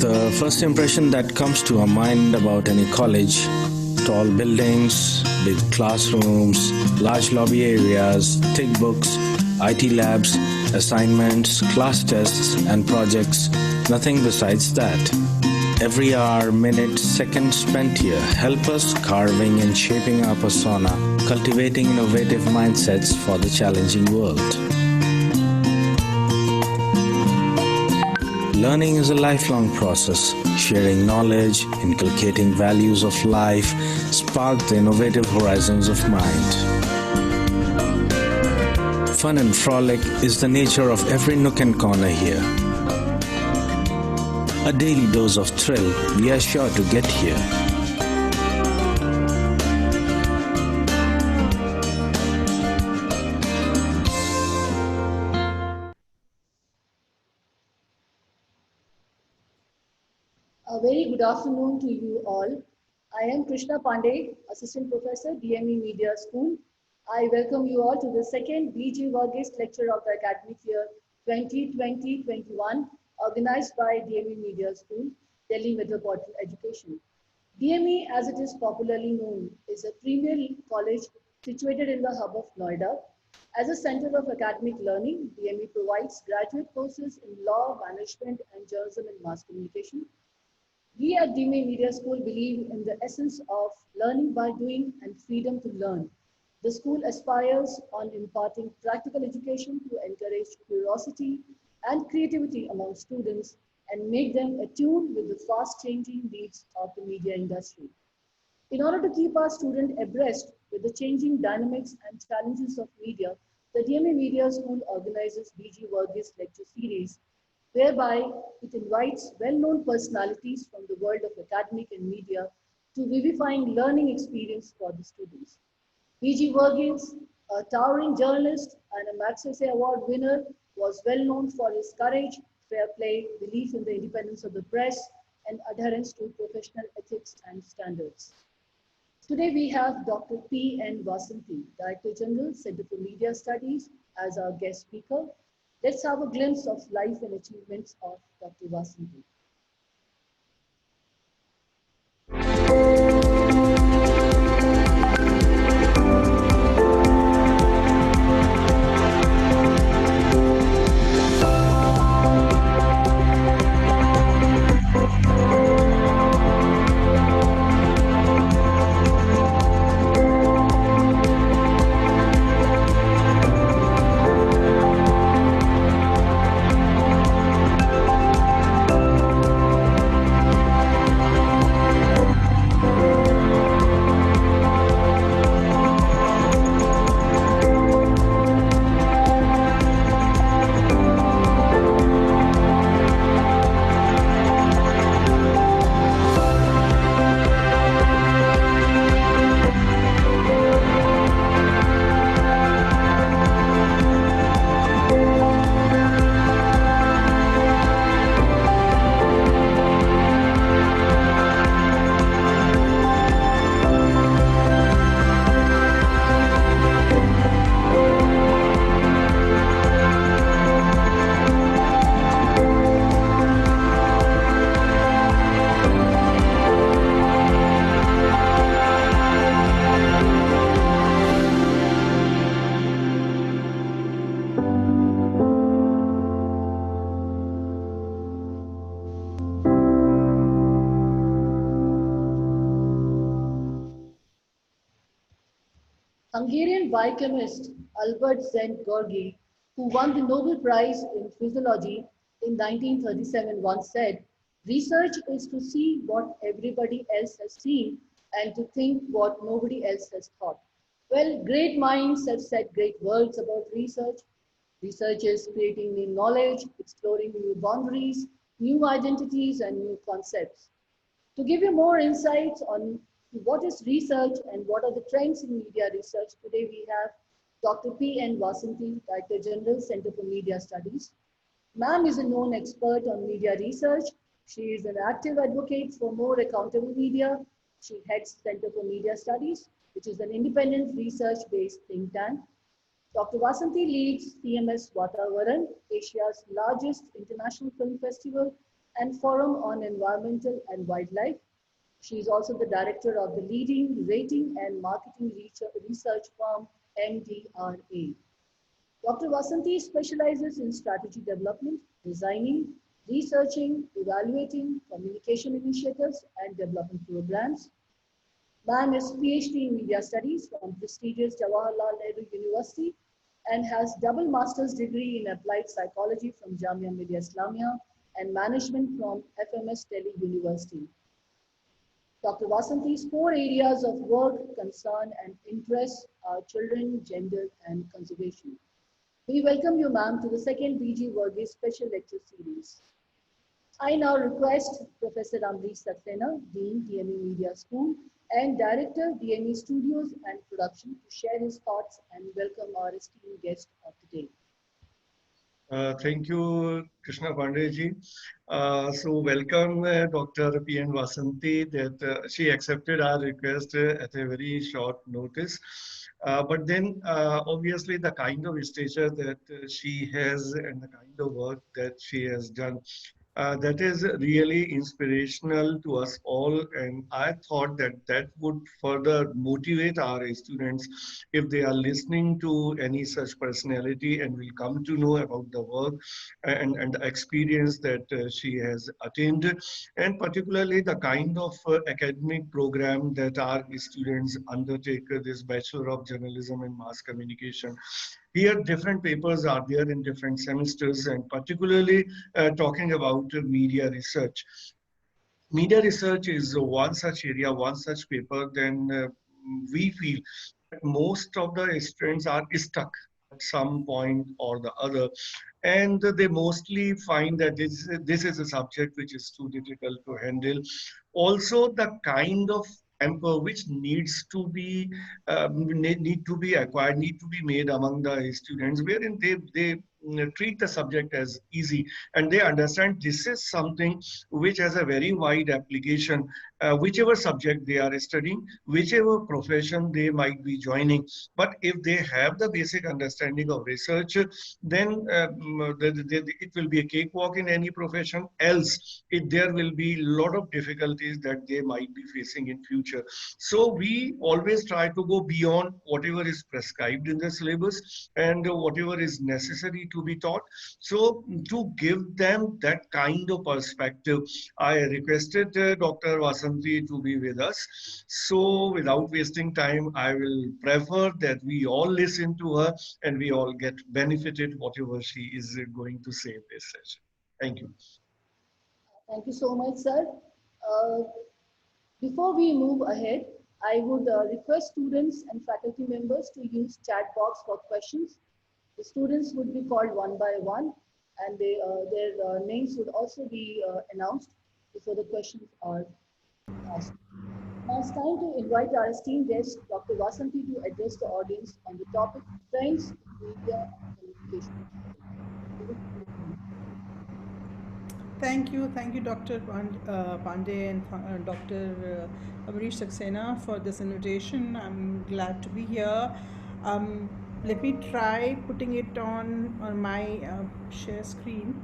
The first impression that comes to our mind about any college: tall buildings, big classrooms, large lobby areas, thick books, IT labs, assignments, class tests, and projects. Nothing besides that. Every hour, minute, second spent here help us carving and shaping our persona, cultivating innovative mindsets for the challenging world. Learning is a lifelong process. Sharing knowledge, inculcating values of life, spark the innovative horizons of mind. Fun and frolic is the nature of every nook and corner here. A daily dose of thrill we are sure to get here. A very good afternoon to you all. I am Krishna Pandey, Assistant Professor, DME Media School. I welcome you all to the second B.G. Varghese lecture of the academic year 2020-21, organized by DME Media School, Delhi Metropolitan Education. DME, as it is popularly known, is a premier college situated in the hub of Noida. As a center of academic learning, DME provides graduate courses in law, management, and journalism and mass communication. We at DME Media School believe in the essence of learning by doing and freedom to learn. The school aspires on imparting practical education to encourage curiosity and creativity among students and make them attuned with the fast-changing needs of the media industry. In order to keep our students abreast with the changing dynamics and challenges of media, the DME Media School organizes B.G. Varghese Lecture Series, whereby it invites well-known personalities from the world of academic and media to vivifying learning experience for the students. B.G. Varghese, a towering journalist and a Magsaysay Award winner, was well known for his courage, fair play, belief in the independence of the press, and adherence to professional ethics and standards. Today we have Dr. P. N. Vasanthi, Director General, Center for Media Studies, as our guest speaker. Let's have a glimpse of life and achievements of Dr. Vasanthi. Hungarian biochemist Albert Szent-Györgyi, who won the Nobel Prize in Physiology in 1937, once said, "Research is to see what everybody else has seen and to think what nobody else has thought." Well, great minds have said great words about research. Research is creating new knowledge, exploring new boundaries, new identities, and new concepts. To give you more insights on what is research and what are the trends in media research, today we have Dr. P. N. Vasanthi, Director General, Center for Media Studies. Ma'am is a known expert on media research. She is an active advocate for more accountable media. She heads Center for Media Studies, which is an independent research-based think tank. Dr. Vasanthi leads CMS Vatavaran, Asia's largest international film festival, and Forum on Environmental and Wildlife. She is also the director of the leading rating and marketing research firm MDRA. Dr. Vasanti specializes in strategy development, designing, researching, evaluating communication initiatives, and development programs. Ma'am is PhD in Media Studies from prestigious Jawaharlal Nehru University and has double master's degree in applied psychology from Jamia Millia Islamia and management from FMS Delhi University. Dr. Vasanti's core areas of work, concern, and interest are children, gender, and conservation. We welcome you, ma'am, to the second BG Varghese Special Lecture Series. I now request Professor Amrish Saxena, Dean, DME Media School, and Director, DME Studios and Production, to share his thoughts and welcome our esteemed guest of the day. Thank you, Krishna Pandey ji. So welcome Dr. P.N. Vasanti that she accepted our request at a very short notice. But then obviously the kind of stature that she has and the kind of work that she has done, that is really inspirational to us all, and I thought that that would further motivate our students if they are listening to any such personality and will come to know about the work and the experience that she has attained, and particularly the kind of academic program that our students undertake, this Bachelor of Journalism and Mass Communication. Here, different papers are there in different semesters, and particularly talking about media research. Media research is one such area, one such paper, then we feel that most of the students are stuck at some point or the other. And they mostly find that this is a subject which is too difficult to handle. Also, the kind of temper which needs to be need to be acquired, need to be made among the students, wherein they treat the subject as easy and they understand this is something which has a very wide application, whichever subject they are studying, whichever profession they might be joining. But if they have the basic understanding of research, then it will be a cakewalk in any profession. Else, there will be a lot of difficulties that they might be facing in future. So we always try to go beyond whatever is prescribed in the syllabus and whatever is necessary to be taught. So to give them that kind of perspective, I requested Dr. Vasanti to be with us. So without wasting time, I will prefer that we all listen to her and we all get benefited whatever she is going to say in this session. Thank you. Thank you so much, sir. Before we move ahead, I would request students and faculty members to use chat box for questions. The students would be called one by one, and their names would also be announced before the questions are asked. Now it's time to invite our esteemed guest, Dr. Vasanti, to address the audience on the topic Trends in Media and Communication. Thank you, Dr. Pandey and Dr. Amrish Saxena for this invitation. I'm glad to be here. Let me try putting it on my share screen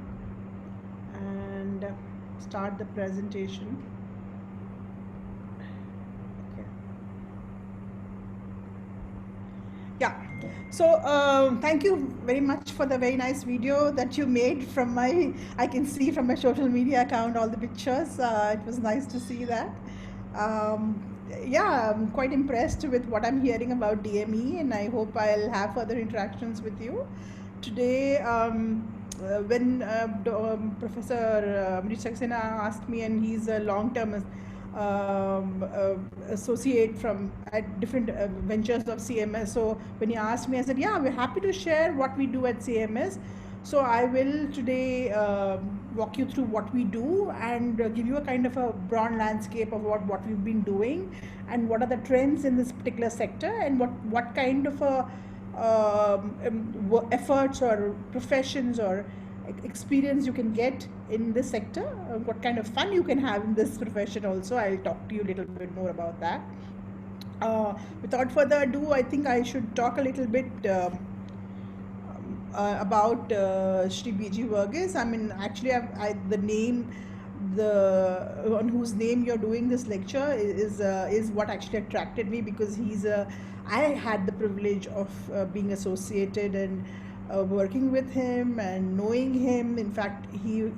and start the presentation. Okay. Yeah. So thank you very much for the very nice video that you made from my, I can see from my social media account all the pictures. It was nice to see that. Yeah, I'm quite impressed with what I'm hearing about DME, and I hope I'll have further interactions with you. Today, when Professor Amrish Saxena asked me, and he's a long-term associate from at different ventures of CMS. So when he asked me, I said, yeah, we're happy to share what we do at CMS. So I will today walk you through what we do and give you a kind of a broad landscape of what we've been doing and what are the trends in this particular sector and what kind of efforts or professions or experience you can get in this sector, what kind of fun you can have in this profession also. I'll talk to you a little bit more about that. Without further ado, I think I should talk a little bit about Shri BG Varghese. I mean, actually, the name on whose name you're doing this lecture is what actually attracted me, because I had the privilege of being associated and working with him and knowing him. In fact, he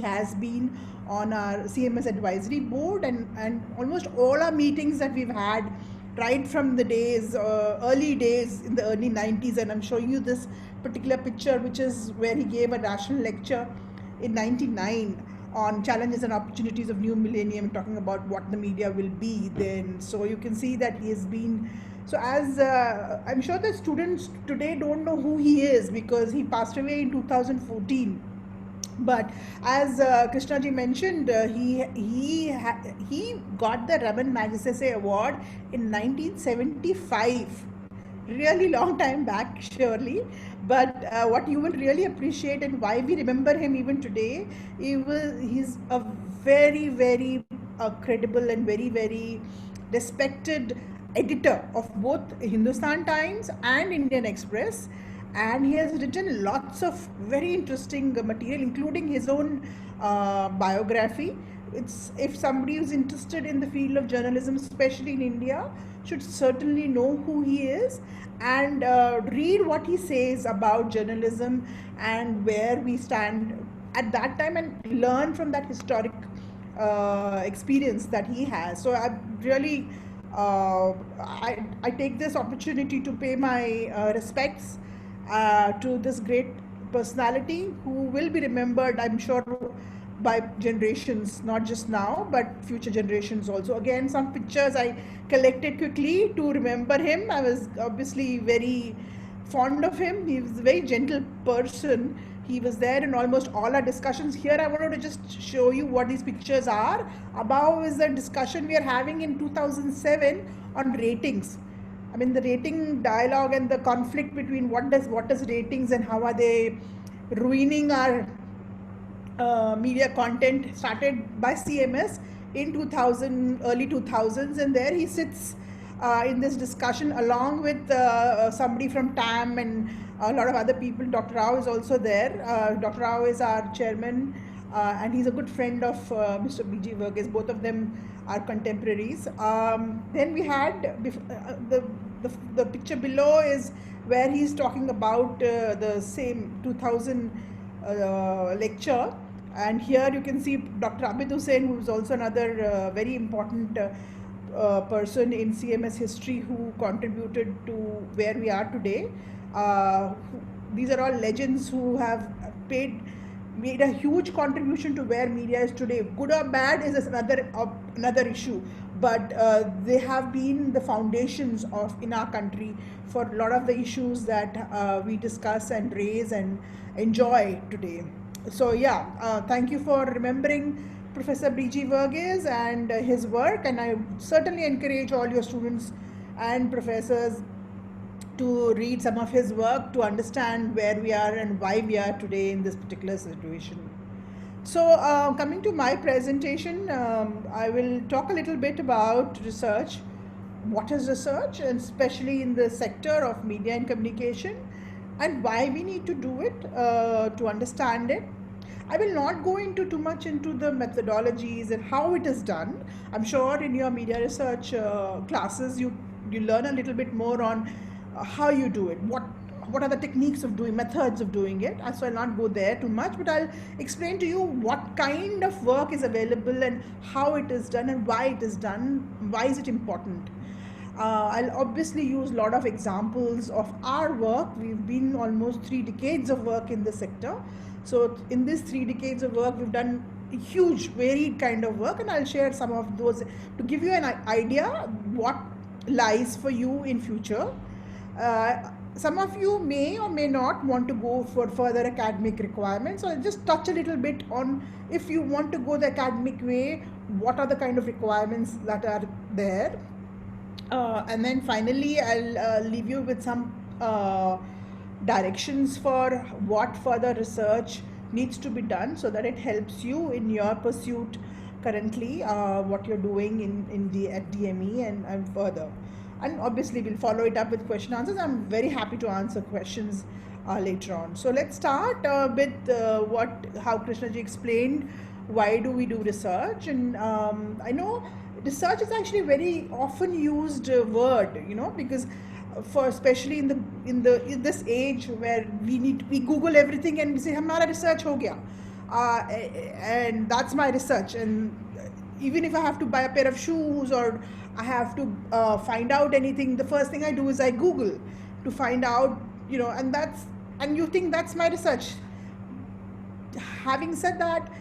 has been on our CMS advisory board, and almost all our meetings that we've had right from the days, early days in the early 90s. And I'm showing you this particular picture, which is where he gave a national lecture in 99 on challenges and opportunities of new millennium, talking about what the media will be then. So you can see that he has been, so as I'm sure the students today don't know who he is, because he passed away in 2014. But as Krishna ji mentioned, he got the Raman Magsaysay Award in 1975. Really long time back, surely. But what you will really appreciate and why we remember him even today, he's a very, very credible and very, very respected editor of both Hindustan Times and Indian Express. And he has written lots of very interesting material, including his own biography. If somebody is interested in the field of journalism, especially in India, should certainly know who he is and read what he says about journalism and where we stand at that time, and learn from that historic experience that he has. So I really I take this opportunity to pay my respects to this great personality, who will be remembered, I'm sure, by generations, not just now, but future generations also. Again, some pictures I collected quickly to remember him. I was obviously very fond of him. He was a very gentle person. He was there in almost all our discussions. Here I wanted to just show you what these pictures are. Above is a discussion we are having in 2007 on ratings. I mean, the rating dialogue and the conflict between what does ratings and how are they ruining our media content started by CMS in early 2000s, and there he sits in this discussion along with somebody from TAM and a lot of other people. Dr. Rao is also there. Dr. Rao is our chairman, and he's a good friend of Mr. B.G. Varghese. Both of them are contemporaries. Then we had the picture below is where he's talking about the same 2000 lecture. And here you can see Dr. Abid Hussain, who is also another very important person in CMS history, who contributed to where we are today. These are all legends who have made a huge contribution to where media is today. Good or bad is another issue, but they have been the foundations in our country for a lot of the issues that we discuss and raise and enjoy today. So yeah, thank you for remembering Professor B.G. Varghese and his work, and I certainly encourage all your students and professors to read some of his work to understand where we are and why we are today in this particular situation. So coming to my presentation, I will talk a little bit about research. What is research, and especially in the sector of media and communication, and why we need to do it to understand it. I will not go into too much into the methodologies and how it is done. I'm sure in your media research classes you learn a little bit more on how you do it, what are the techniques of doing, methods of doing it. So I'll not go there too much, but I'll explain to you what kind of work is available and how it is done and why it is done, why is it important. I'll obviously use a lot of examples of our work. We've been almost 3 decades of work in this sector. So in these 3 decades of work, we've done huge, varied kind of work, and I'll share some of those to give you an idea what lies for you in future. Some of you may or may not want to go for further academic requirements. So I'll just touch a little bit on, if you want to go the academic way, what are the kind of requirements that are there. And then finally, I'll leave you with some directions for what further research needs to be done so that it helps you in your pursuit currently, what you're doing at DME and further. And obviously, we'll follow it up with question answers. I'm very happy to answer questions later on. So let's start with how Krishna ji explained why do we do research? And I know research is actually a very often used word, because for especially in this age where we Google everything and we say हमारा research हो गया, and that's my research. And even if I have to buy a pair of shoes or I have to find out anything, the first thing I do is I Google to find out, and you think that's my research. Having said that,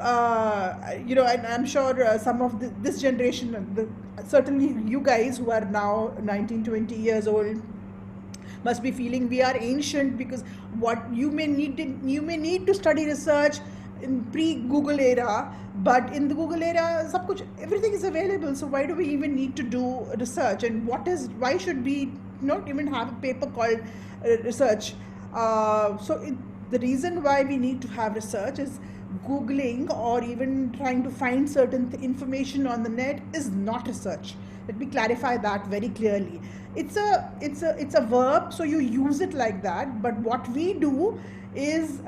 and I'm sure some of this generation, certainly you guys who are now 19, 20 years old, must be feeling we are ancient, because what you may need to study research in pre-Google era, but in the Google era, everything is available. So why do we even need to do research? And why should we not even have a paper called research? The reason why we need to have research is Googling or even trying to find certain information on the net is not research. Let me clarify that very clearly. It's a verb, so you use it like that. But what we do is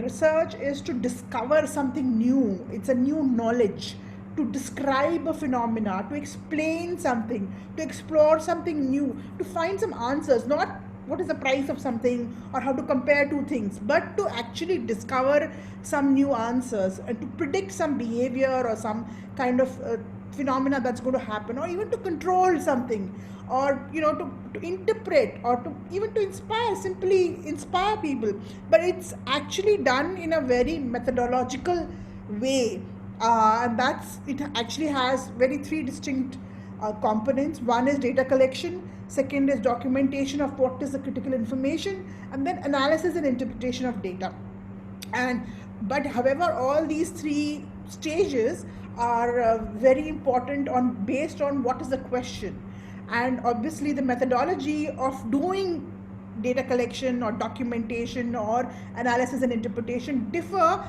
research is to discover something new. It's a new knowledge, to describe a phenomena, to explain something, to explore something new, to find some answers, not what is the price of something or how to compare two things, but to actually discover some new answers and to predict some behavior or some kind of phenomena that's going to happen, or even to control something, or to interpret, or to even to simply inspire people. But it's actually done in a very methodological way, and it actually has three distinct components. One is data collection, second is documentation of what is the critical information, and then analysis and interpretation of data. But however, all these three stages are very important based on what is the question. And obviously the methodology of doing data collection or documentation or analysis and interpretation differ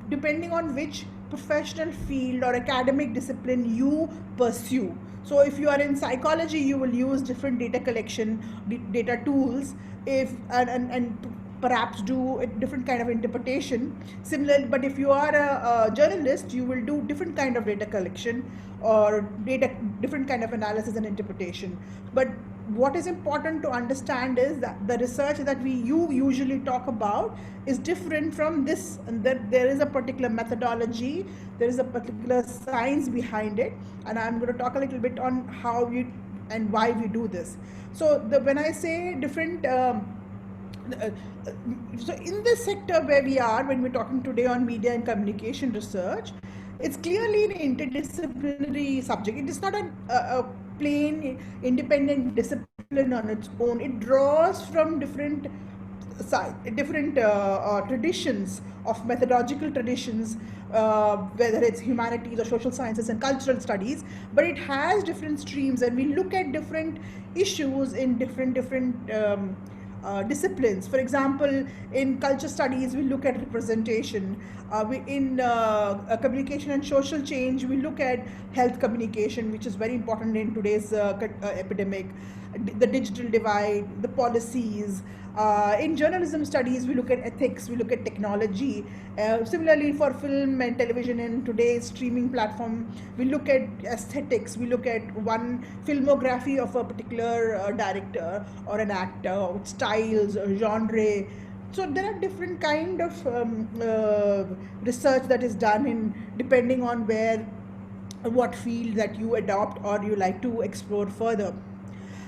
depending on which professional field or academic discipline you pursue. So if you are in psychology, you will use different data collection, data tools, and perhaps do a different kind of interpretation. Similar, but if you are a journalist, you will do different kind of data collection or different kind of analysis and interpretation. But what is important to understand is that the research that you usually talk about is different from this, and that there is a particular methodology, there is a particular science behind it, and I'm going to talk a little bit on how and why we do this. So when I say different, so in this sector where we are, when we're talking today on media and communication research, it's clearly an interdisciplinary subject. It is not a plain independent discipline on its own. It draws from different traditions, of methodological traditions, whether it's humanities or social sciences and cultural studies, but it has different streams, and we look at different issues in different disciplines. For example, in culture studies, we look at representation. In communication and social change, we look at health communication, which is very important in today's epidemic, the digital divide, the policies. In journalism studies, we look at ethics, we look at technology. Similarly, for film and television and today's streaming platform, we look at aesthetics, we look at one filmography of a particular director or an actor, styles, genre. So there are different kind of research that is done depending on what field that you adopt or you like to explore further.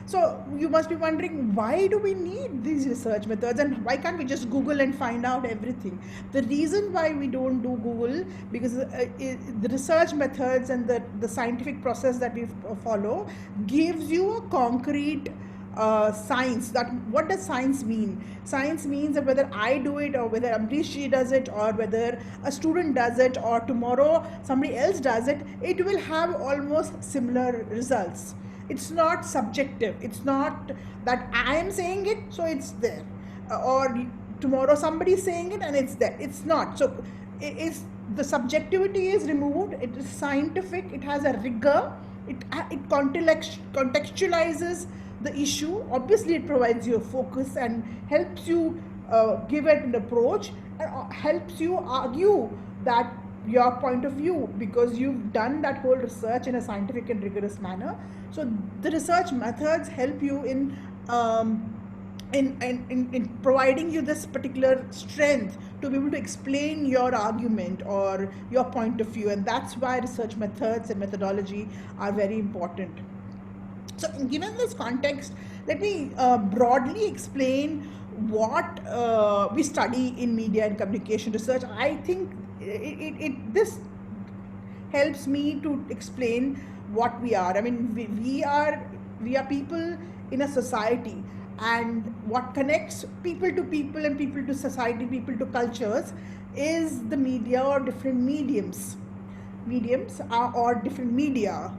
So you must be wondering, why do we need these research methods, and why can't we just Google and find out everything? The reason why we don't do Google, because the research methods and the scientific process that we follow gives you a concrete science. That what does science mean? Science means that whether I do it or whether Amrishi does it or whether a student does it or tomorrow somebody else does it, it will have almost similar results. It's not subjective. It's not that I am saying it, so it's there, or tomorrow somebody is saying it and it's there. It's not. So the subjectivity is removed. It is scientific. It has a rigor. It contextualizes the issue. Obviously, it provides you a focus and helps you give it an approach, and helps you argue that your point of view, because you've done that whole research in a scientific and rigorous manner. So the research methods help you in providing you this particular strength to be able to explain your argument or your point of view, and that's why research methods and methodology are very important. So given this context, let me broadly explain what we study in media and communication research. I think this helps me to explain what we are. I mean, we are people in a society, and what connects people to people and people to society, people to cultures, is the media or different mediums or different media.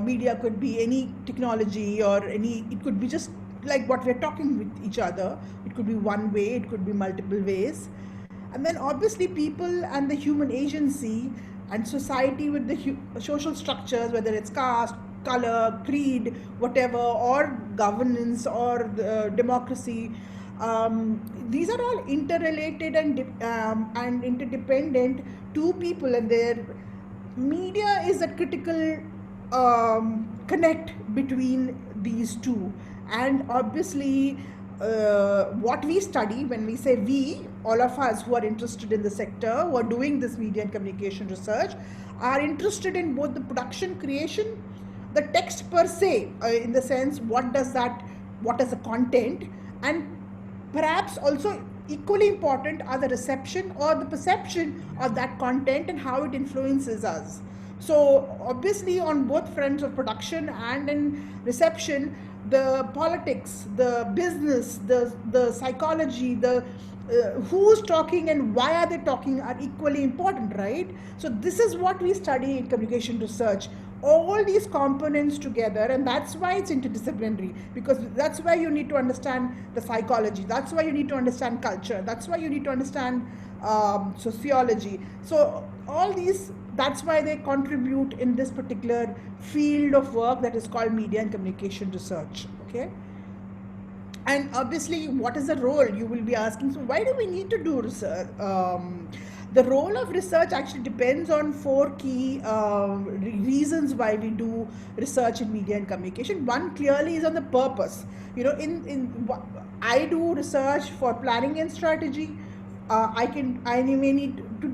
Media could be any technology or it could be just like what we're talking with each other. It could be one way, it could be multiple ways. And then obviously people and the human agency and society with the social structures, whether it's caste, color, creed, whatever, or governance or democracy. These are all interrelated and interdependent to people, and their media is a critical connect between these two. And obviously what we study, when we say we, all of us who are interested in the sector, who are doing this media and communication research, are interested in both the production, creation, the text per se, in the sense what is the content, and perhaps also equally important are the reception or the perception of that content and how it influences us. So obviously on both fronts of production and in reception, the politics, the business, the psychology, the who's talking and why are they talking are equally important, right? So this is what we study in communication research, all these components together, and that's why it's interdisciplinary, because that's why you need to understand the psychology, that's why you need to understand culture, that's why you need to understand sociology. So all these, that's why they contribute in this particular field of work that is called media and communication research. Okay. And obviously, what is the role, you will be asking? So why do we need to do research? The role of research actually depends on four key reasons why we do research in media and communication. One clearly is on the purpose. You know, I do research for planning and strategy. I may need to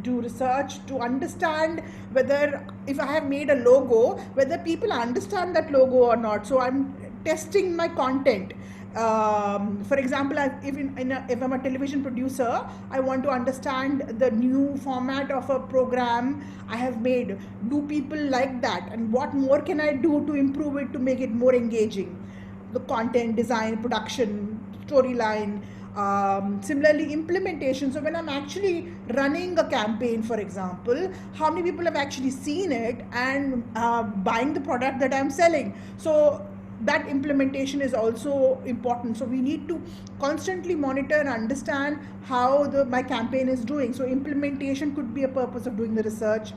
do research to understand whether, if I have made a logo, whether people understand that logo or not. So I'm testing my content. For example, if I'm a television producer, I want to understand the new format of a program I have made. Do people like that? And what more can I do to improve it, to make it more engaging? The content, design, production, storyline. Similarly, implementation. So when I'm actually running a campaign, for example, how many people have actually seen it and buying the product that I'm selling? So that implementation is also important. So we need to constantly monitor and understand how my campaign is doing. So implementation could be a purpose of doing the research.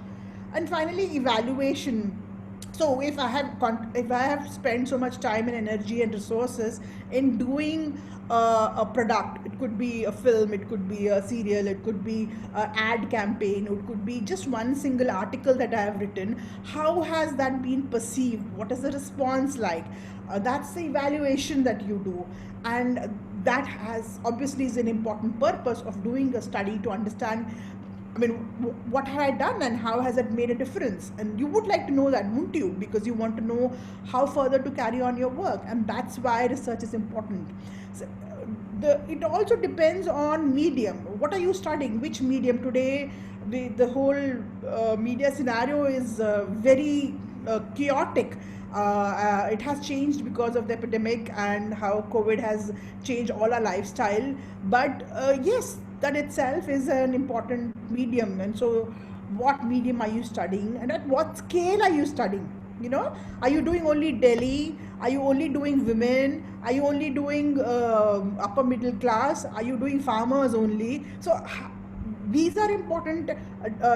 And finally, evaluation. So if I have spent so much time and energy and resources in doing a product, it could be a film, it could be a serial, it could be an ad campaign, it could be just one single article that I have written, how has that been perceived? What is the response like? That's the evaluation that you do, and that has obviously is an important purpose of doing a study, to understand, I mean, what have I done and how has it made a difference? And you would like to know that, wouldn't you? Because you want to know how further to carry on your work, and that's why research is important. So, it also depends on medium. What are you studying? Which medium? Today, the whole media scenario is very chaotic. It has changed because of the epidemic and how COVID has changed all our lifestyle. But yes, that itself is an important medium. And so what medium are you studying, and at what scale are you studying? You know, are you doing only Delhi? Are you only doing women? Are you only doing upper middle class? Are you doing farmers only? So these are important.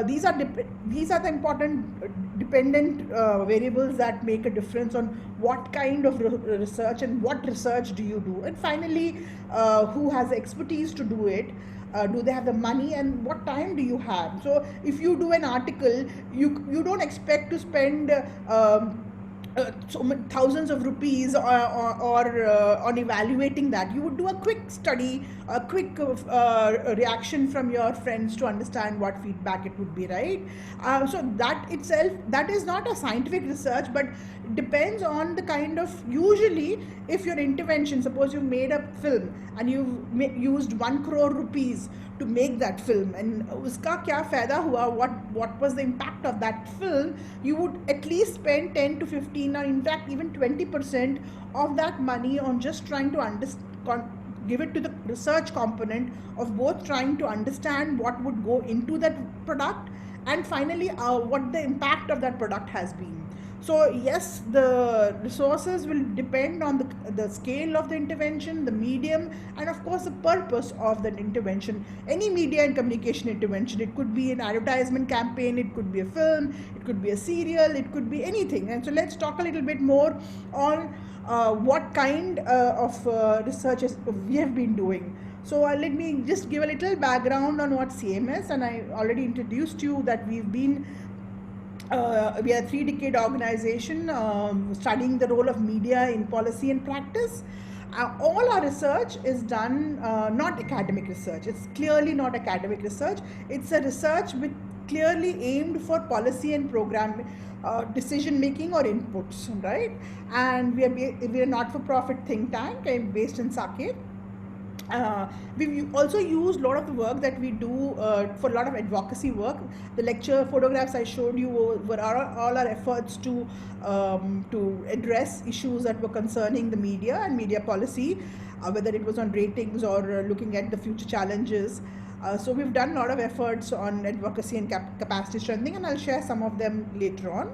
These are the important dependent variables that make a difference on what kind of research and what research do you do. And finally, who has expertise to do it? Do they have the money, and what time do you have? So if you do an article, you don't expect to spend thousands of rupees or on evaluating that. You would do a quick study, a quick reaction from your friends to understand what feedback it would be, right? So that itself, that is not a scientific research, but depends on the kind of, usually if your intervention, suppose you've made a film and you've used 1 crore rupees to make that film, and uska kya fayda hua, what was the impact of that film, you would at least spend 10 to 15 or in fact even 20% of that money on just trying to give it to the research component of both trying to understand what would go into that product and finally what the impact of that product has been. So yes, the resources will depend on the scale of the intervention, the medium, and of course the purpose of that intervention. Any media and communication intervention, it could be an advertisement campaign, it could be a film, it could be a serial, it could be anything. And so let's talk a little bit more on what kind of research we have been doing. So let me just give a little background on what CMS, and I already introduced you that we are a 3-decade organization studying the role of media in policy and practice. All our research is done, not academic research. It's clearly not academic research. It's a research clearly aimed for policy and program decision making or inputs, right? And we are not-for-profit think tank based in Saket. We've also used a lot of the work that we do for a lot of advocacy work. The lecture photographs I showed you were all our efforts to address issues that were concerning the media and media policy, whether it was on ratings or looking at the future challenges. So we've done a lot of efforts on advocacy and capacity strengthening, and I'll share some of them later on.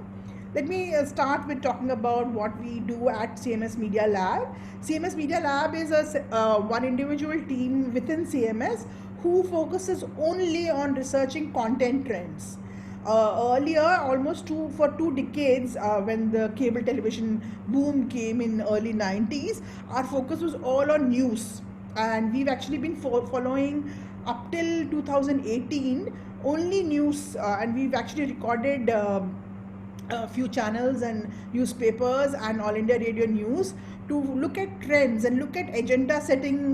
Let me start with talking about what we do at CMS Media Lab. CMS Media Lab is a one individual team within CMS who focuses only on researching content trends. Earlier, almost for 2 decades, when the cable television boom came in early 90s, our focus was all on news. And we've actually been following up till 2018 only news, and we've actually recorded a few channels and newspapers and All India Radio News to look at trends and look at agenda setting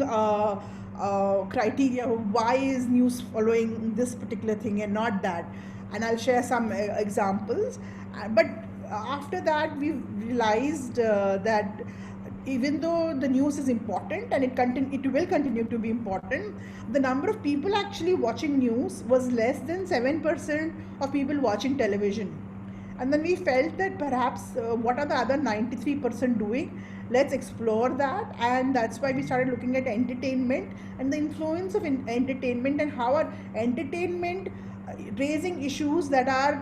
criteria. Why is news following this particular thing and not that? And I'll share some examples. But after that, we realized that even though the news is important and it will continue to be important, the number of people actually watching news was less than 7% of people watching television. And then we felt that perhaps what are the other 93% doing? Let's explore that. And that's why we started looking at entertainment and the influence of entertainment and how our entertainment raising issues that are,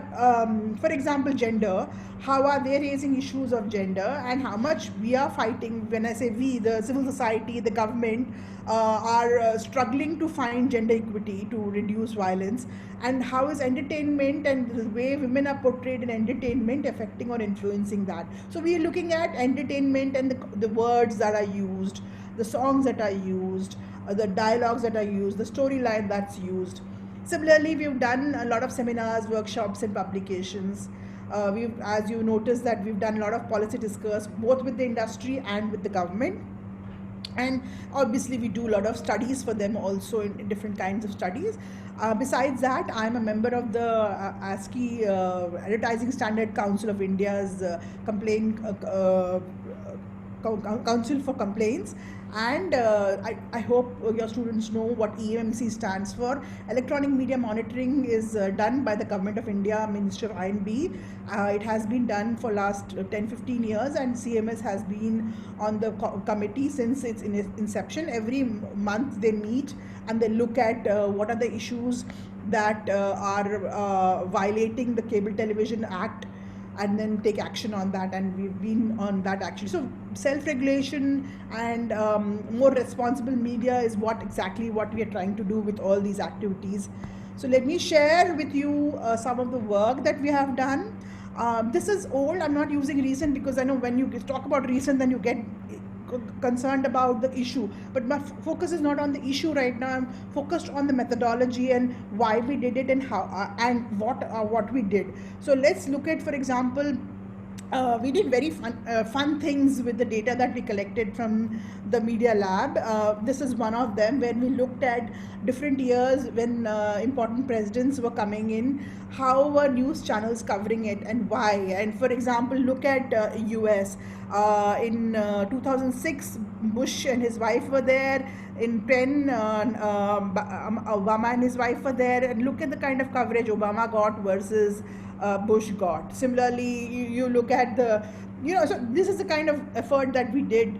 for example, gender. How are they raising issues of gender, and how much we are fighting? When I say we, the civil society, the government are struggling to find gender equity to reduce violence, and how is entertainment and the way women are portrayed in entertainment affecting or influencing that. So we are looking at entertainment and the words that are used, the songs that are used, the dialogues that are used, the storyline that's used. Similarly, we've done a lot of seminars, workshops, and publications. As you notice, that we've done a lot of policy discourse, both with the industry and with the government. And obviously, we do a lot of studies for them also in different kinds of studies. Besides that, I'm a member of the ASCI Advertising Standard Council of India's Council for Complaints. And I hope your students know what EMMC stands for. Electronic Media Monitoring is done by the Government of India, Ministry of I&B. It has been done for last 10-15 years, and CMS has been on the committee since its inception. Every month they meet and they look at what are the issues that are violating the Cable Television Act, and then take action on that, and we've been on that actually. So self-regulation and more responsible media is what we are trying to do with all these activities. So let me share with you some of the work that we have done. This is old. I'm not using recent because I know when you talk about recent, then you get concerned about the issue, but my focus is not on the issue right now. I'm focused on the methodology and why we did it and how and what we did. So let's look at, for example, we did very fun things with the data that we collected from the Media Lab. This is one of them, where we looked at different years when important presidents were coming in, how were news channels covering it and why. And for example, look at US. In 2006, Bush and his wife were there. In 10, Obama and his wife were there. And look at the kind of coverage Obama got versus Bush got. Similarly, you look at the, so this is the kind of effort that we did.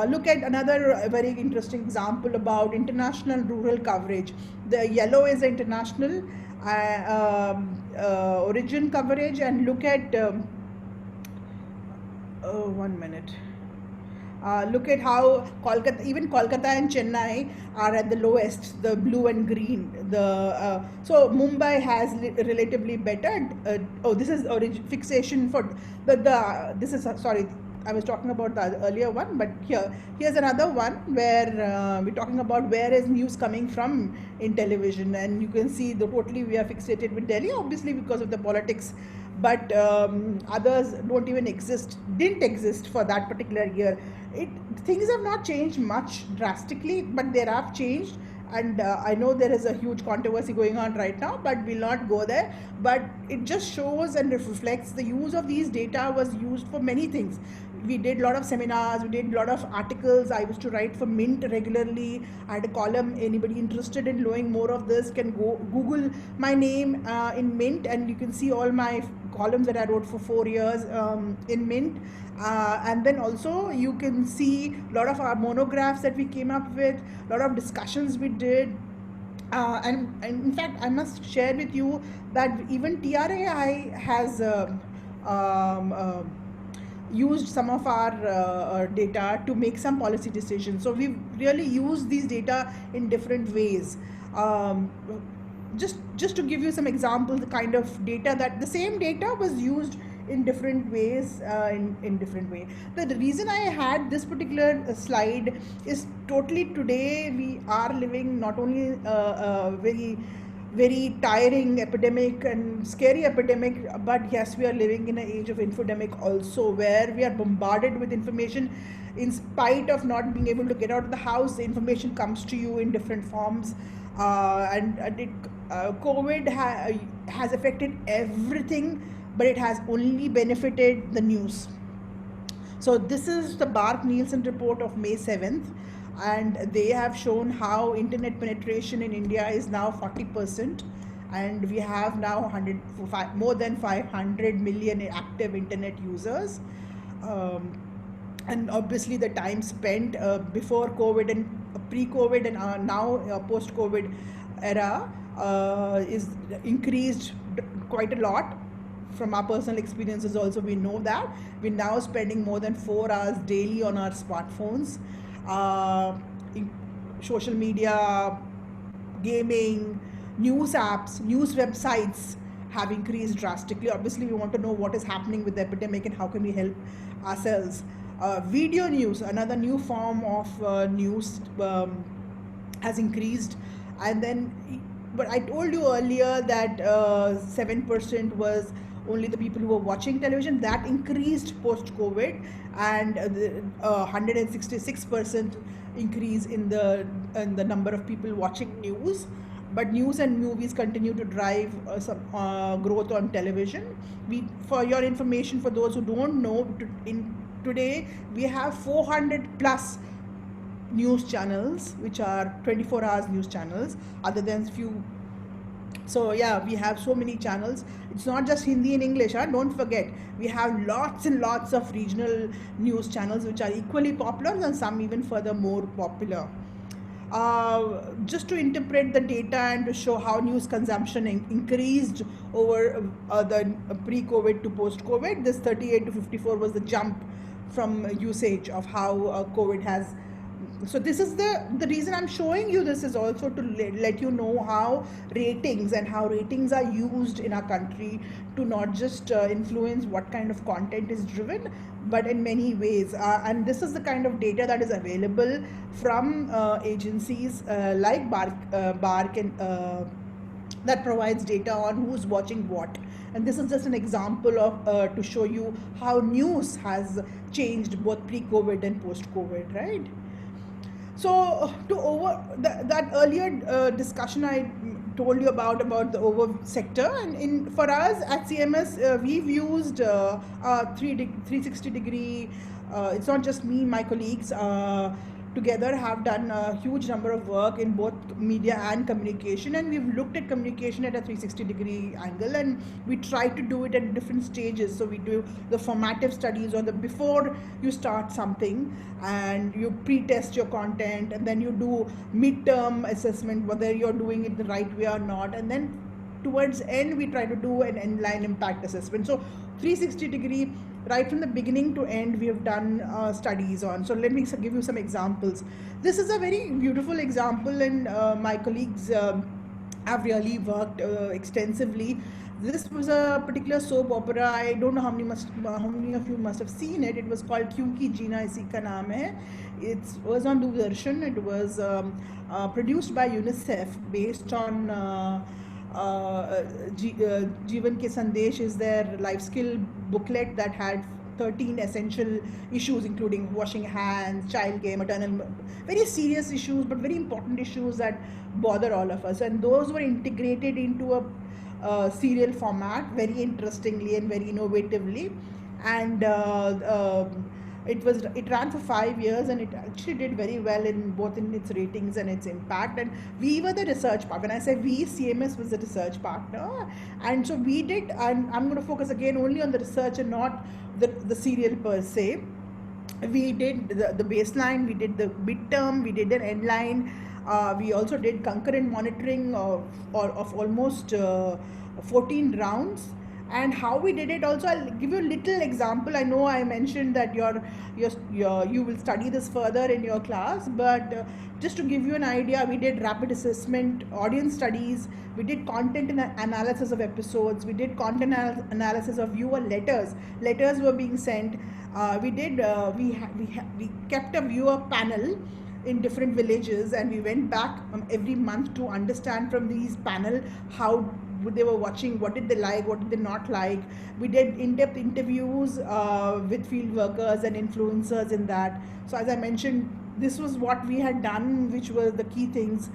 Look at another very interesting example about international rural coverage. The yellow is the international origin coverage, and look at, 1 minute. Look at how even Kolkata and Chennai are at the lowest, the blue and green. So Mumbai has relatively better. This is fixation for this is, sorry, I was talking about the earlier one, but here's another one where we're talking about where is news coming from in television, and you can see totally we are fixated with Delhi, obviously because of the politics, but others didn't exist for that particular year. Things have not changed much drastically, but they have changed. And I know there is a huge controversy going on right now, but we'll not go there. But it just shows and reflects the use of these data was used for many things. We did a lot of seminars, we did a lot of articles. I used to write for Mint regularly. I had a column. Anybody interested in knowing more of this can go Google my name in Mint, and you can see all my columns that I wrote for 4 years in Mint. And then also you can see a lot of our monographs that we came up with, a lot of discussions we did. And in fact, I must share with you that even TRAI has used some of our data to make some policy decisions. So we've really used these data in different ways. Just to give you some examples, the kind of data that the same data was used in different ways, in different way. The reason I had this particular slide is totally today we are living not only a very tiring epidemic and scary epidemic, but yes, we are living in an age of infodemic also, where we are bombarded with information. In spite of not being able to get out of the house, the information comes to you in different forms. COVID has affected everything, but it has only benefited the news. So this is the Bark-Nielsen report of May 7th, and they have shown how internet penetration in India is now 40%, and we have now more than 500 million active internet users. And obviously the time spent before COVID and pre-COVID and now post-COVID era is increased quite a lot. From our personal experiences also, we know that we're now spending more than 4 hours daily on our smartphones. Social media, gaming, news apps, news websites have increased drastically. Obviously, we want to know what is happening with the epidemic and how can we help ourselves. Video news, another new form of news, has increased. And then, but I told you earlier that 7% was only the people who were watching television. That increased post-COVID, and 166% increase in the number of people watching news. But news and movies continue to drive some growth on television. For your information, for those who don't know, today we have 400 plus news channels, which are 24 hours news channels, other than few. So yeah, we have so many channels. It's not just Hindi and English, don't forget. We have lots and lots of regional news channels which are equally popular, and some even further more popular. Just to interpret the data and to show how news consumption increased over the pre-COVID to post-COVID, this 38 to 54 was the jump from usage of how COVID has so this is the reason I'm showing you this is also to let you know how ratings are used in our country to not just influence what kind of content is driven, but in many ways. And this is the kind of data that is available from agencies like Bark and that provides data on who's watching what. And this is just an example of to show you how news has changed both pre-COVID and post-COVID, right? So that earlier discussion I told you about the over sector, and for us at CMS we've used 360 degree. It's not just me, my colleagues together have done a huge number of work in both media and communication, and we've looked at communication at a 360 degree angle, and we try to do it at different stages. So we do the formative studies on the before you start something, and you pre-test your content, and then you do midterm assessment whether you're doing it the right way or not, and then towards end we try to do an end-line impact assessment. So 360 degree, right from the beginning to end, we have done studies on. So let me give you some examples. This is a very beautiful example, and my colleagues have really worked extensively. This was a particular soap opera. I don't know how many of you must have seen it. It was called Kyunki Jeena Isi Ka Naam Hai. It was on Doordarshan. It was produced by UNICEF, based on Jeevan Ke Sandesh is their life skill booklet that had 13 essential issues, including washing hands, child care, maternal, very serious issues, but very important issues that bother all of us. And those were integrated into a serial format, very interestingly and very innovatively. And it ran for 5 years, and it actually did very well in both in its ratings and its impact. And we were the research partner. When I say we, CMS was the research partner, and so we did. And I'm going to focus again only on the research and not the serial per se. We did the baseline, we did the midterm, we did an end line. We also did concurrent monitoring of almost 14 rounds. And how we did it also, I'll give you a little example. I know I mentioned that you will study this further in your class, but just to give you an idea, we did rapid assessment, audience studies, we did content analysis of episodes, we did content analysis of viewer letters. Letters were being sent. We kept a viewer panel in different villages, and we went back every month to understand from these panel how they were watching, what did they like, what did they not like. We did in-depth interviews with field workers and influencers in that. So as I mentioned, this was what we had done, which were the key things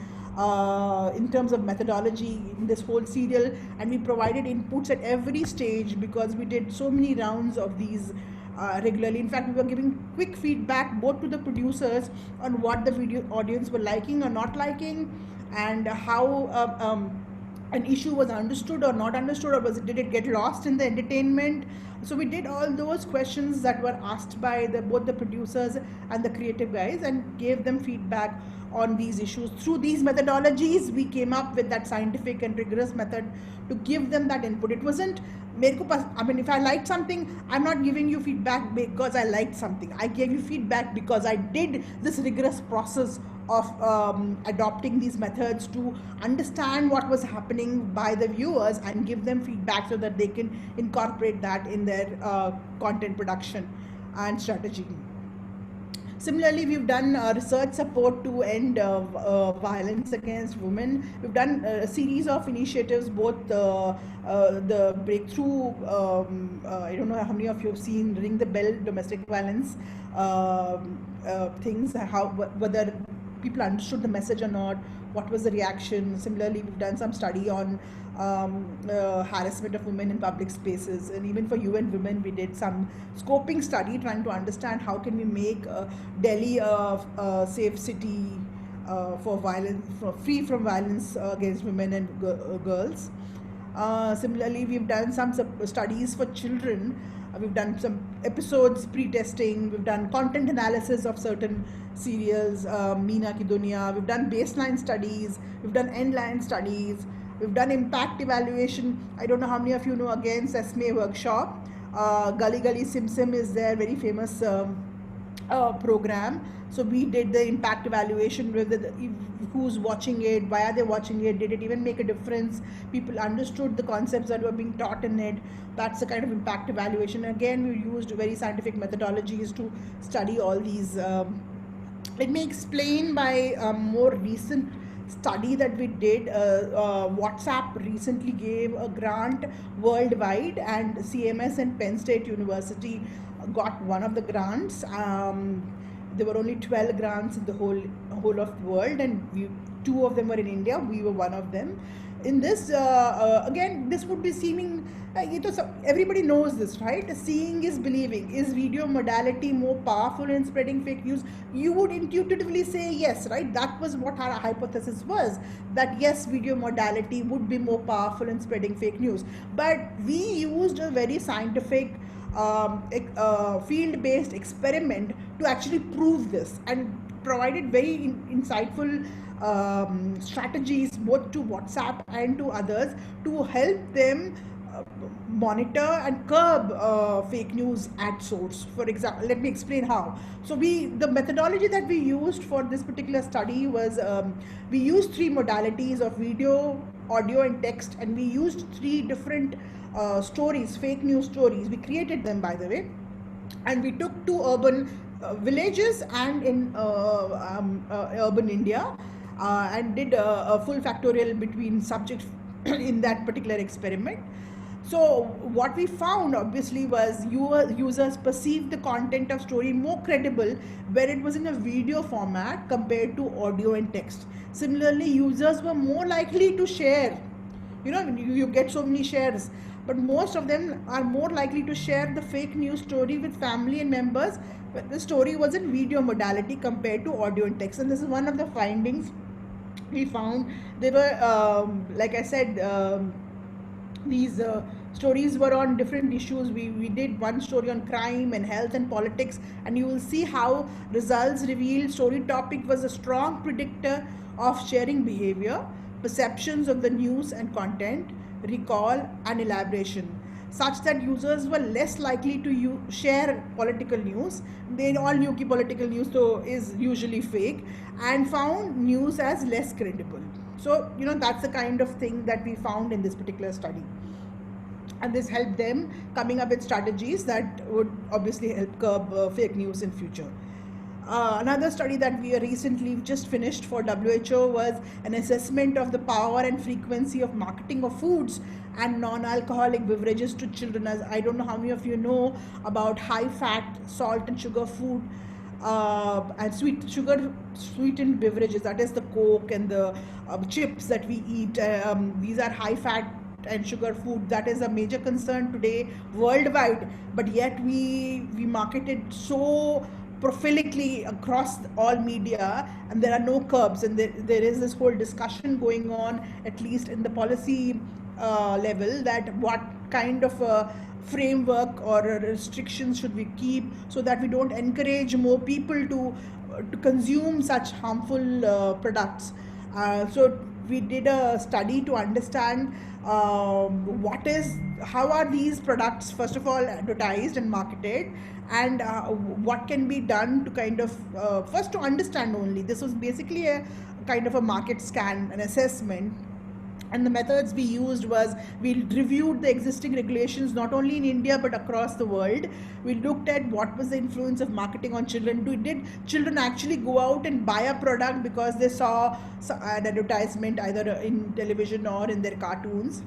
in terms of methodology in this whole serial, and we provided inputs at every stage because we did so many rounds of these regularly. In fact, we were giving quick feedback both to the producers on what the video audience were liking or not liking, and how an issue was understood or not understood, or did it get lost in the entertainment. So we did all those questions that were asked by both the producers and the creative guys, and gave them feedback on these issues. Through these methodologies, we came up with that scientific and rigorous method to give them that input. It wasn't, I mean, if I liked something, I'm not giving you feedback because I liked something. I gave you feedback because I did this rigorous process of adopting these methods to understand what was happening by the viewers and give them feedback so that they can incorporate that in their content production and strategy. Similarly, we've done research support to end violence against women. We've done a series of initiatives, both the breakthrough, I don't know how many of you have seen Ring the Bell domestic violence things, whether people understood the message or not, what was the reaction. Similarly, we've done some study on harassment of women in public spaces, and even for UN Women we did some scoping study trying to understand how can we make Delhi a safe city free from violence against women and girls. Similarly, we've done some studies for children. We've done some episodes pre-testing. We've done content analysis of certain serials, Meena Ki Duniya. We've done baseline studies. We've done end-line studies. We've done impact evaluation. I don't know how many of you know, again, Sesame workshop. Gully Gully Sim Sim is their very famous program. So we did the impact evaluation, whether who's watching it, why are they watching it, did it even make a difference, people understood the concepts that were being taught in it. That's the kind of impact evaluation. Again, we used very scientific methodologies to study all these. Let me explain by a more recent study that we did. WhatsApp recently gave a grant worldwide, and CMS and Penn State University got one of the grants. There were only 12 grants in the whole of the world, and two of them were in India. We were one of them. In this, again, this would be seeming, everybody knows this, right? Seeing is believing. Is video modality more powerful in spreading fake news? You would intuitively say yes, right? That was what our hypothesis was, that yes, video modality would be more powerful in spreading fake news. But we used a very scientific field-based experiment to actually prove this, and provided very insightful strategies both to WhatsApp and to others to help them monitor and curb fake news at source. For example, let me explain how. So the methodology that we used for this particular study was, we used 3 modalities of video, audio and text, and we used 3 different stories, fake news stories. We created them, by the way, and we took 2 urban villages and in urban India, and did a full factorial between subjects in that particular experiment. So what we found obviously was users perceived the content of story more credible where it was in a video format compared to audio and text. Similarly, users were more likely to share. You get so many shares, but most of them are more likely to share the fake news story with family and members when the story was in video modality compared to audio and text. And this is one of the findings we found. They were, like I said, these stories were on different issues. We did one story on crime and health and politics, and you will see how results revealed story topic was a strong predictor of sharing behavior, perceptions of the news and content, recall and elaboration, such that users were less likely to share political news. They all knew that political news is usually fake, and found news as less credible. So, that's the kind of thing that we found in this particular study. And this helped them coming up with strategies that would obviously help curb fake news in future. Another study that we recently just finished for WHO was an assessment of the power and frequency of marketing of foods and non-alcoholic beverages to children. As I don't know how many of you know about high-fat, salt and sugar food and sweetened beverages, that is the Coke and the chips that we eat. These are high-fat and sugar food. That is a major concern today worldwide, but yet we market it so prolifically across all media, and there are no curbs, and there is this whole discussion going on, at least in the policy level, that what kind of a framework or restrictions should we keep so that we don't encourage more people to consume such harmful products. So we did a study to understand how are these products first of all advertised and marketed, and what can be done to kind of first to understand only. This was basically a kind of a market scan, an assessment. And the methods we used was, we reviewed the existing regulations not only in India but across the world. We looked at what was the influence of marketing on children. Did children actually go out and buy a product because they saw an advertisement either in television or in their cartoons?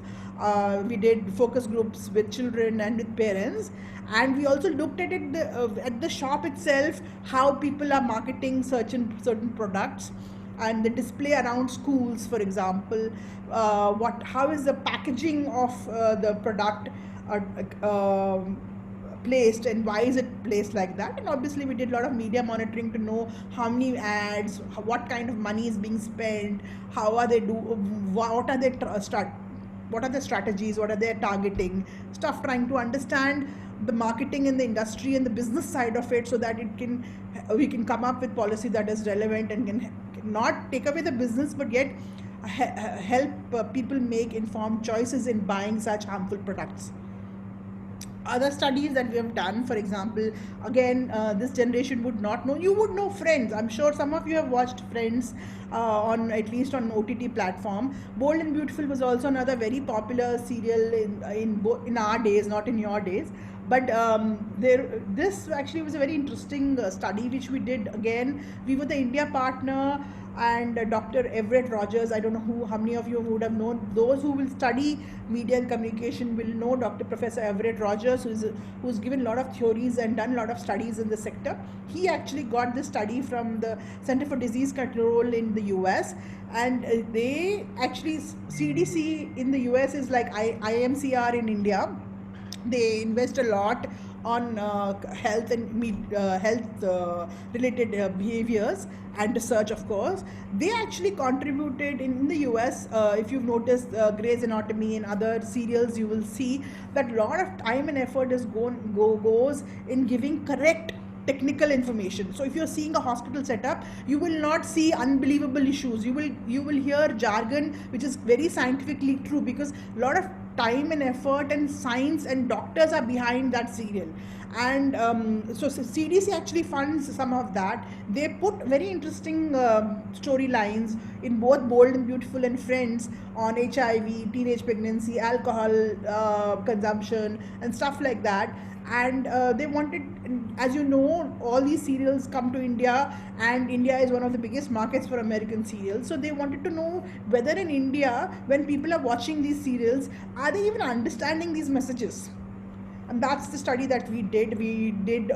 We did focus groups with children and with parents, and we also looked at it at the shop itself, how people are marketing certain products, and the display around schools, for example. How is the packaging of the product placed, and why is it placed like that? And obviously we did a lot of media monitoring to know how many ads, what kind of money is being spent, what are the strategies, what are they targeting, trying to understand the marketing in the industry and the business side of it, so that we can come up with policy that is relevant and can not take away the business, but yet help people make informed choices in buying such harmful products. other studies that we have done, for example, again, this generation would not know. You would know Friends. I'm sure some of you have watched Friends on at least on OTT platform. Bold and Beautiful was also another very popular serial in our days, not in your days. But this actually was a very interesting study which we did. Again, we were the India partner, and Dr. Everett Rogers. I don't know how many of you would have known. Those who will study media and communication will know Dr. Professor Everett Rogers, who's given a lot of theories and done a lot of studies in the sector. He actually got this study from the Center for Disease Control in the US, and they actually, CDC in the US is like IMCR in India. They invest a lot on health and health related behaviors and research, of course. They actually contributed in the US. If you've noticed Grey's Anatomy and other serials, you will see that a lot of time and effort goes in giving correct technical information. So if you're seeing a hospital setup, you will not see unbelievable issues. You will hear jargon which is very scientifically true, because a lot of time and effort and science and doctors are behind that serial. And so CDC actually funds some of that. They put very interesting storylines in both Bold and Beautiful and Friends on HIV, teenage pregnancy, alcohol consumption and stuff like that. And they wanted, as you know, all these serials come to India, and India is one of the biggest markets for American serials. So they wanted to know whether in India, when people are watching these serials, are they even understanding these messages? And that's the study that we did. We did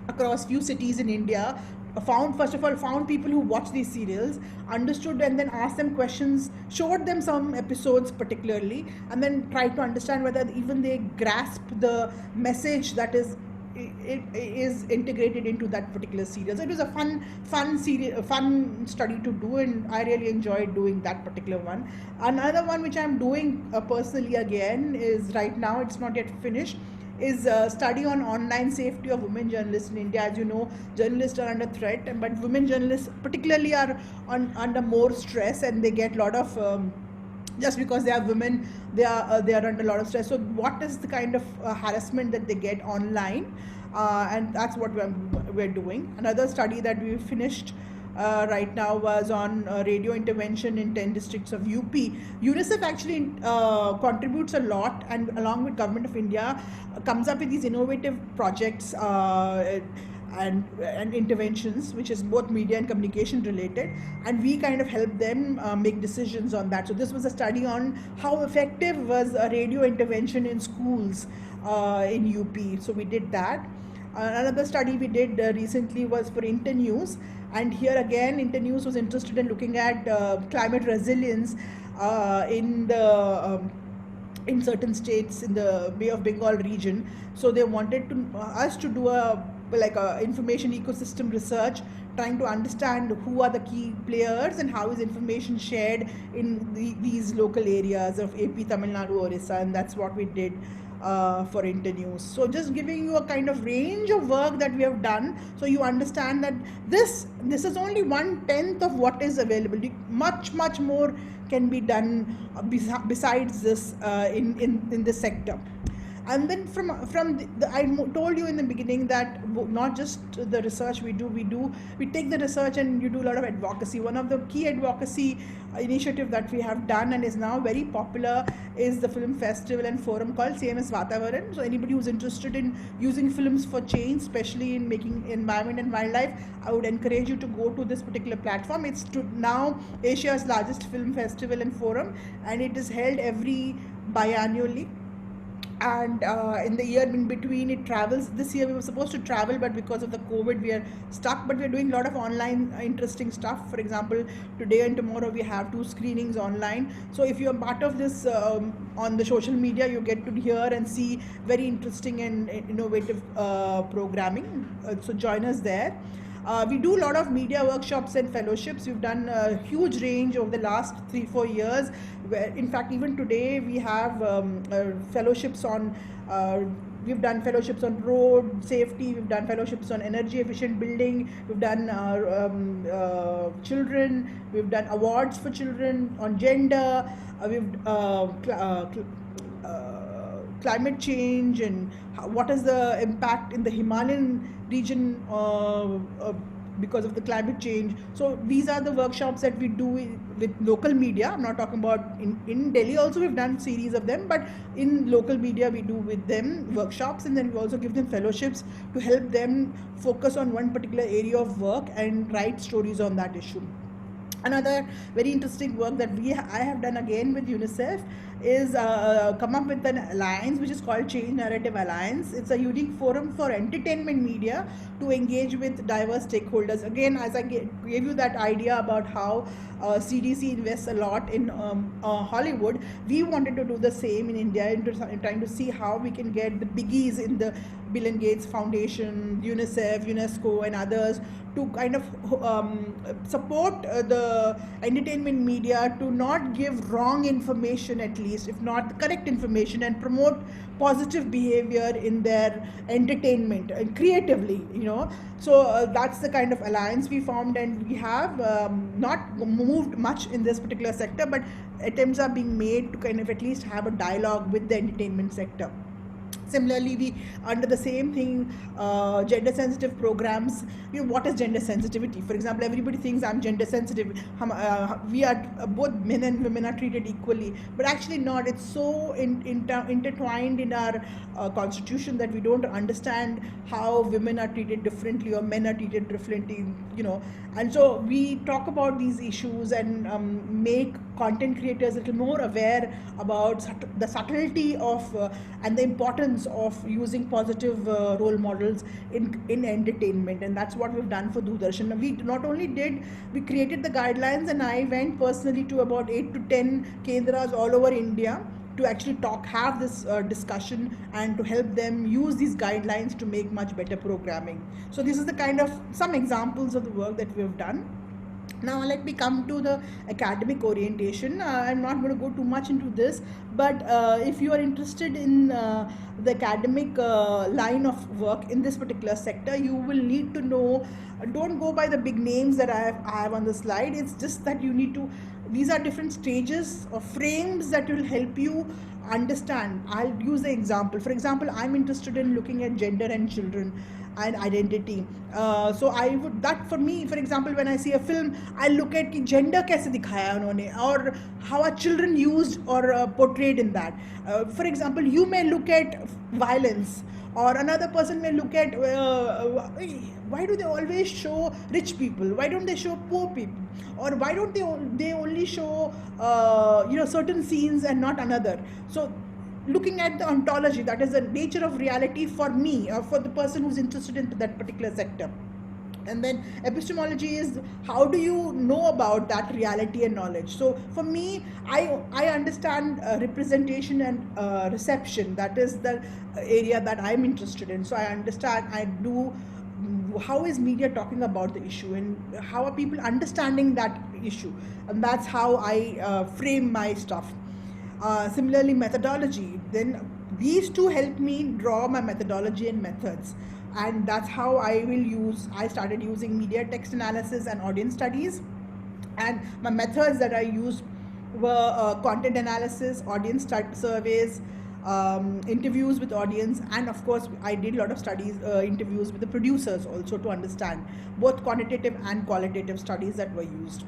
across few cities in India. First of all, found people who watch these serials, understood, and then asked them questions, showed them some episodes particularly, and then tried to understand whether even they grasp the message that is integrated into that particular serial. So it was a fun study to do, and I really enjoyed doing that particular one. Another one which I'm doing personally again is, right now it's not yet finished, is a study on online safety of women journalists in India. As you know, journalists are under threat, but women journalists particularly are under more stress, and they get a lot of just because they are women, they are under a lot of stress. So what is the kind of harassment that they get online, and that's what we're doing. Another study that we finished right now was on radio intervention in 10 districts of UP. UNICEF actually contributes a lot, and along with Government of India comes up with these innovative projects and interventions, which is both media and communication related, and we kind of help them make decisions on that. So this was a study on how effective was a radio intervention in schools in UP. So we did that. Another study we did recently was for Internews, and here again Internews was interested in looking at climate resilience in certain states in the Bay of Bengal region. So they wanted us to do a information ecosystem research, trying to understand who are the key players and how is information shared in these local areas of AP, Tamil Nadu, Orissa, and that's what we did for Internews. So just giving you a kind of range of work that we have done, so you understand that this is only 1/10 of what is available. Much more can be done besides this in this sector. And then I told you in the beginning that not just the research we take the research and you do a lot of advocacy. One of the key advocacy initiative that we have done and is now very popular is the film festival and forum called CMS Vatavaran. So anybody who's interested in using films for change, especially in making environment and wildlife, I would encourage you to go to this particular platform. It's now Asia's largest film festival and forum, and it is held every biannually. And in the year in between it travels. This year we were supposed to travel, but because of the COVID we are stuck, but we're doing a lot of online interesting stuff. For example, today and tomorrow we have 2 screenings online. So if you're part of this on the social media, you get to hear and see very interesting and innovative programming. So join us there. We do a lot of media workshops and fellowships. We've done a huge range over the last 3-4 years. Where, in fact, even today we have fellowships on. We've done fellowships on road safety. We've done fellowships on energy efficient building. We've done children. We've done awards for children on gender. We've climate change and what is the impact in the Himalayan region because of the climate change. So these are the workshops that we do with local media. I'm not talking about in Delhi also, we've done series of them, but in local media we do with them workshops, and then we also give them fellowships to help them focus on one particular area of work and write stories on that issue. Another very interesting work that I have done again with UNICEF is come up with an alliance which is called Change Narrative Alliance. It's a unique forum for entertainment media to engage with diverse stakeholders. Again, as I gave you that idea about how CDC invests a lot in Hollywood, we wanted to do the same in India, in trying to see how we can get the biggies in the Bill and Gates Foundation, UNICEF, UNESCO, and others to kind of support the entertainment media to not give wrong information, at least, if not the correct information, and promote positive behavior in their entertainment and creatively, So that's the kind of alliance we formed, and we have not moved much in this particular sector, but attempts are being made to kind of at least have a dialogue with the entertainment sector. Similarly, we under the same thing, gender sensitive programs. What is gender sensitivity? For example, everybody thinks I'm gender sensitive. We are both men and women are treated equally, but actually not. It's so intertwined in our constitution that we don't understand how women are treated differently or men are treated differently. And so we talk about these issues and make content creators a little more aware about the subtlety of and the importance of using positive role models in entertainment. And that's what we've done for Doordarshan. We not only we created the guidelines, and I went personally to about 8 to 10 kendras all over India to actually have this discussion and to help them use these guidelines to make much better programming. So this is the kind of some examples of the work that we have done. Now let me come to the academic orientation. I'm not going to go too much into this, but if you are interested in the academic line of work in this particular sector, you will need to know, don't go by the big names that I have on the slide. It's just that you need to, these are different stages or frames that will help you understand. I'll use the example. For example, I'm interested in looking at gender and children and identity. So I would, that for me, for example, when I see a film, I look at ki gender kaise dikhaya unhone, or how are children used or portrayed in that. For example, you may look at violence, or another person may look at why do they always show rich people? Why don't they show poor people? Or why don't they only show certain scenes and not another? So looking at the ontology, that is the nature of reality for me, or for the person who's interested in that particular sector. And then epistemology is how do you know about that reality and knowledge. So for me, I understand representation and reception. That is the area that I'm interested in. So I understand, I do, how is media talking about the issue and how are people understanding that issue, and that's how I frame my stuff. Similarly, methodology, then these two help me draw my methodology and methods, and that's how I started using media text analysis and audience studies. And my methods that I used were content analysis, audience surveys, interviews with audience, and of course I did a lot of studies, interviews with the producers also, to understand both quantitative and qualitative studies that were used.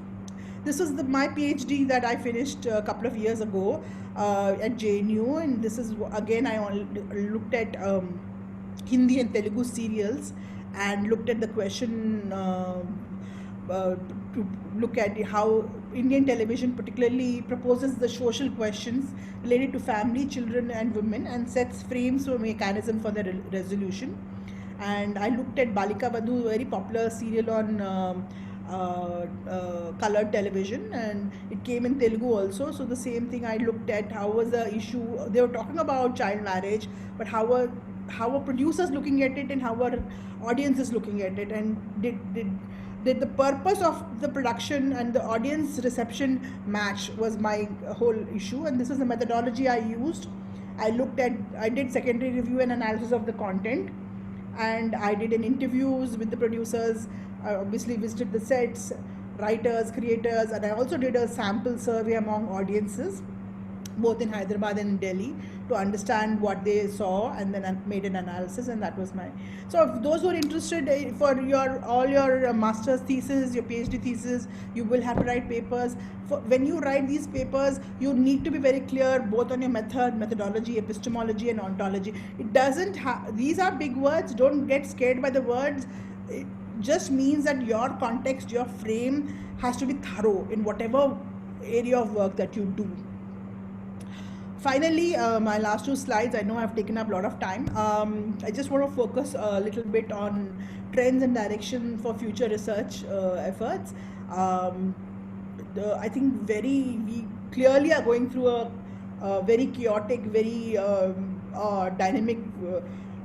This is my PhD that I finished a couple of years ago at JNU, and this is again I looked at Hindi and Telugu serials and looked at the question to look at how Indian television particularly proposes the social questions related to family, children and women, and sets frames for mechanism for the resolution. And I looked at Balika Vadhu, a very popular serial on colored television, and it came in Telugu also. So the same thing, I looked at how was the issue, they were talking about child marriage, but how are producers looking at it and how are audiences looking at it, and did the purpose of the production and the audience reception match, was my whole issue. And this is the methodology I used. I did secondary review and analysis of the content, and I did interviews with the producers. I obviously visited the sets, writers, creators, and I also did a sample survey among audiences. both in Hyderabad and in Delhi, to understand what they saw, and then made an analysis, and that was my. So if those who are interested for your all your master's thesis, your PhD thesis, you will have to write papers. When you write these papers, you need to be very clear both on your methodology, epistemology, and ontology. It doesn't these are big words. Don't get scared by the words. It just means that your context, your frame has to be thorough in whatever area of work that you do. Finally, my last two slides, I know I've taken up a lot of time. I just want to focus a little bit on trends and direction for future research efforts. I think we clearly are going through a very chaotic, very dynamic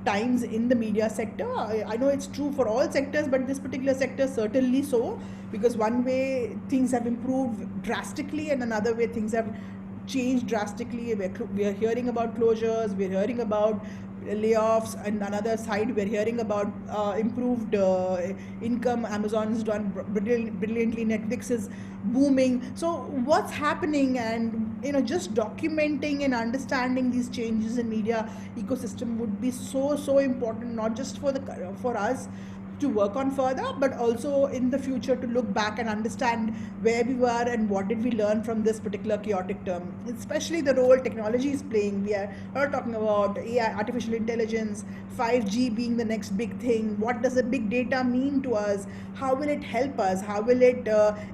times in the media sector. I know it's true for all sectors, but this particular sector certainly so, because one way things have improved drastically and another way things have changed drastically. We are hearing about closures, we're hearing about layoffs, and another side we're hearing about improved income. Amazon is done brilliantly, Netflix is booming. So what's happening, and just documenting and understanding these changes in media ecosystem would be so important, not just for us to work on further, but also in the future to look back and understand where we were and what did we learn from this particular chaotic term, especially the role technology is playing. We are talking about AI, artificial intelligence, 5G being the next big thing. What does the big data mean to us? How will it help us? How will it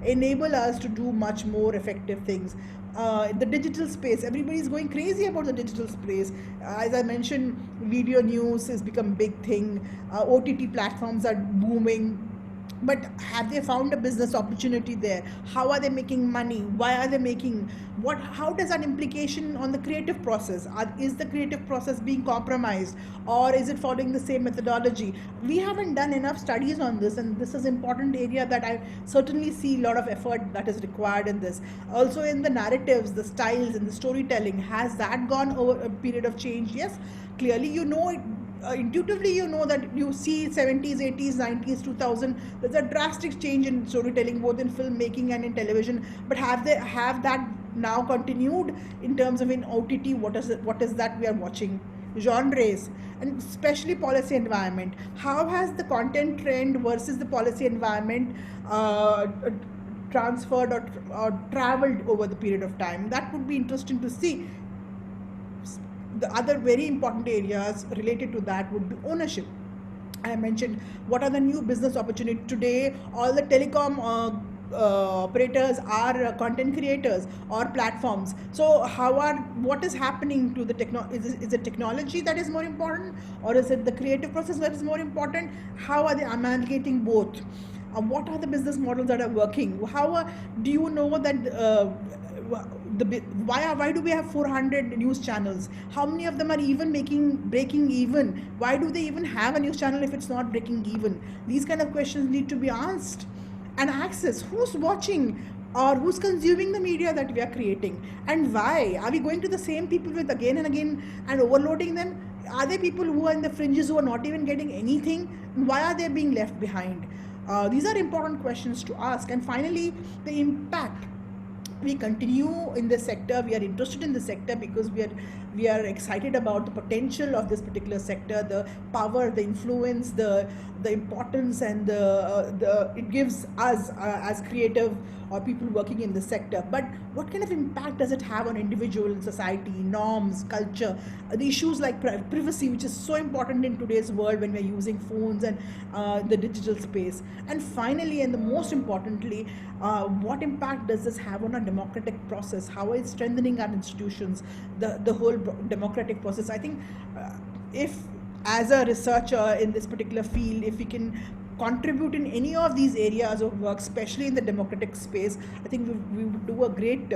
enable us to do much more effective things? The digital space, everybody's going crazy about the digital space. As I mentioned, video news has become a big thing. OTT platforms are booming. But have they found a business opportunity there? How are they making money? Why are they making how does that implication on the creative process? Is the creative process being compromised, or is it following the same methodology? We haven't done enough studies on this, and this is an important area that I certainly see a lot of effort that is required in this. Also in the narratives, the styles and the storytelling, has that gone over a period of change? Yes, clearly intuitively that you see 70s, 80s, 90s, 2000, there's a drastic change in storytelling both in filmmaking and in television. But have that now continued in terms of in OTT? What is that we are watching? Genres, and especially policy environment. How has the content trend versus the policy environment transferred or traveled over the period of time? That would be interesting to see. The other very important areas related to that would be ownership. I mentioned what are the new business opportunities today. All the telecom operators are content creators or platforms. So what is happening to the is it technology that is more important, or is it the creative process that is more important? How are they amalgamating both? What are the business models that are working? How do you know that why do we have 400 news channels? How many of them are even breaking even? Why do they even have a news channel if it's not breaking even? These kind of questions need to be asked. And access, who's watching or who's consuming the media that we are creating, and why? Are we going to the same people with again and again and overloading them? Are there people who are in the fringes who are not even getting anything? Why are they being left behind? These are important questions to ask. And finally, the impact. We continue in this sector. We are interested in the sector because we are excited about the potential of this particular sector, the power, the influence, the importance, and it gives us as creative or people working in the sector. But what kind of impact does it have on individual society, norms, culture, the issues like privacy, which is so important in today's world when we're using phones and the digital space? And finally, and the most importantly, what impact does this have on our democratic process? How is strengthening our institutions, the whole democratic process? I think if as a researcher in this particular field, if we can contribute in any of these areas of work, especially in the democratic space, I think we would do a great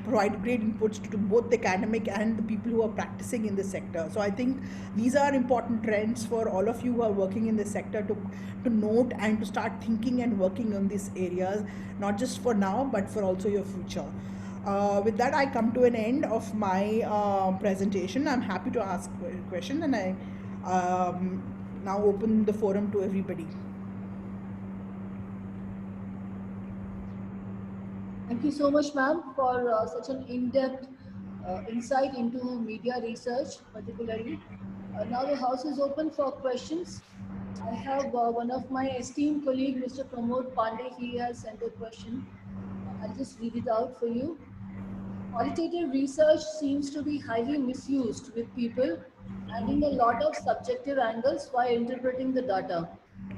provide great inputs to both the academic and the people who are practicing in this sector. So I think these are important trends for all of you who are working in this sector to note and to start thinking and working on these areas, not just for now, but for also your future. With that, I come to an end of my presentation. I'm happy to ask questions, and I now open the forum to everybody. Thank you so much, ma'am, for such an in-depth insight into media research, particularly. Now the house is open for questions. I have one of my esteemed colleague, Mr. Pramod Pandey. He has sent a question. I'll just read it out for you. Qualitative research seems to be highly misused with people adding a lot of subjective angles while interpreting the data.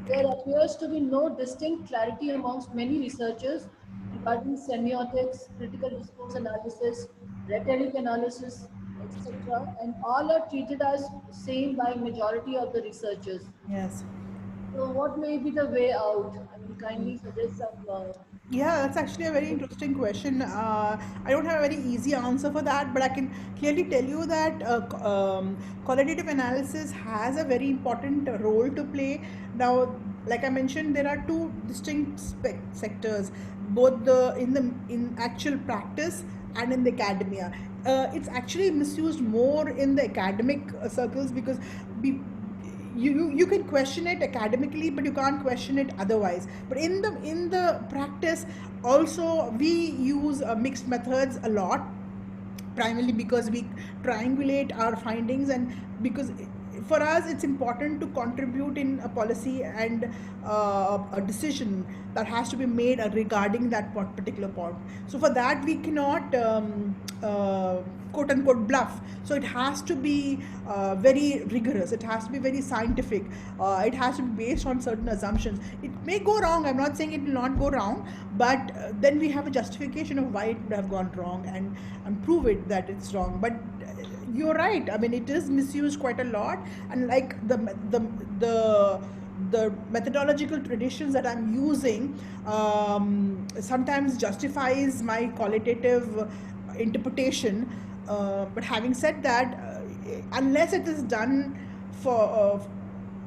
There appears to be no distinct clarity amongst many researchers regarding semiotics, critical discourse analysis, rhetoric analysis, etc., and all are treated as same by majority of the researchers. Yes. So, what may be the way out? I mean, kindly suggest some. Yeah, that's actually a very interesting question. I don't have a very easy answer for that, but I can clearly tell you that qualitative analysis has a very important role to play. Now, like I mentioned, there are two distinct sectors, both in actual practice and in the academia. It's actually misused more in the academic circles because we you can question it academically, but you can't question it otherwise. But in the practice also we use mixed methods a lot, primarily because we triangulate our findings, and because for us it's important to contribute in a policy and a decision that has to be made regarding that particular point. So for that we cannot quote unquote bluff. So it has to be very rigorous, it has to be very scientific, it has to be based on certain assumptions. It may go wrong, I'm not saying it will not go wrong, but then we have a justification of why it would have gone wrong, and prove it that it's wrong. But you're right, I mean it is misused quite a lot, and like the methodological traditions that I'm using sometimes justifies my qualitative interpretation. But having said that, unless it is done for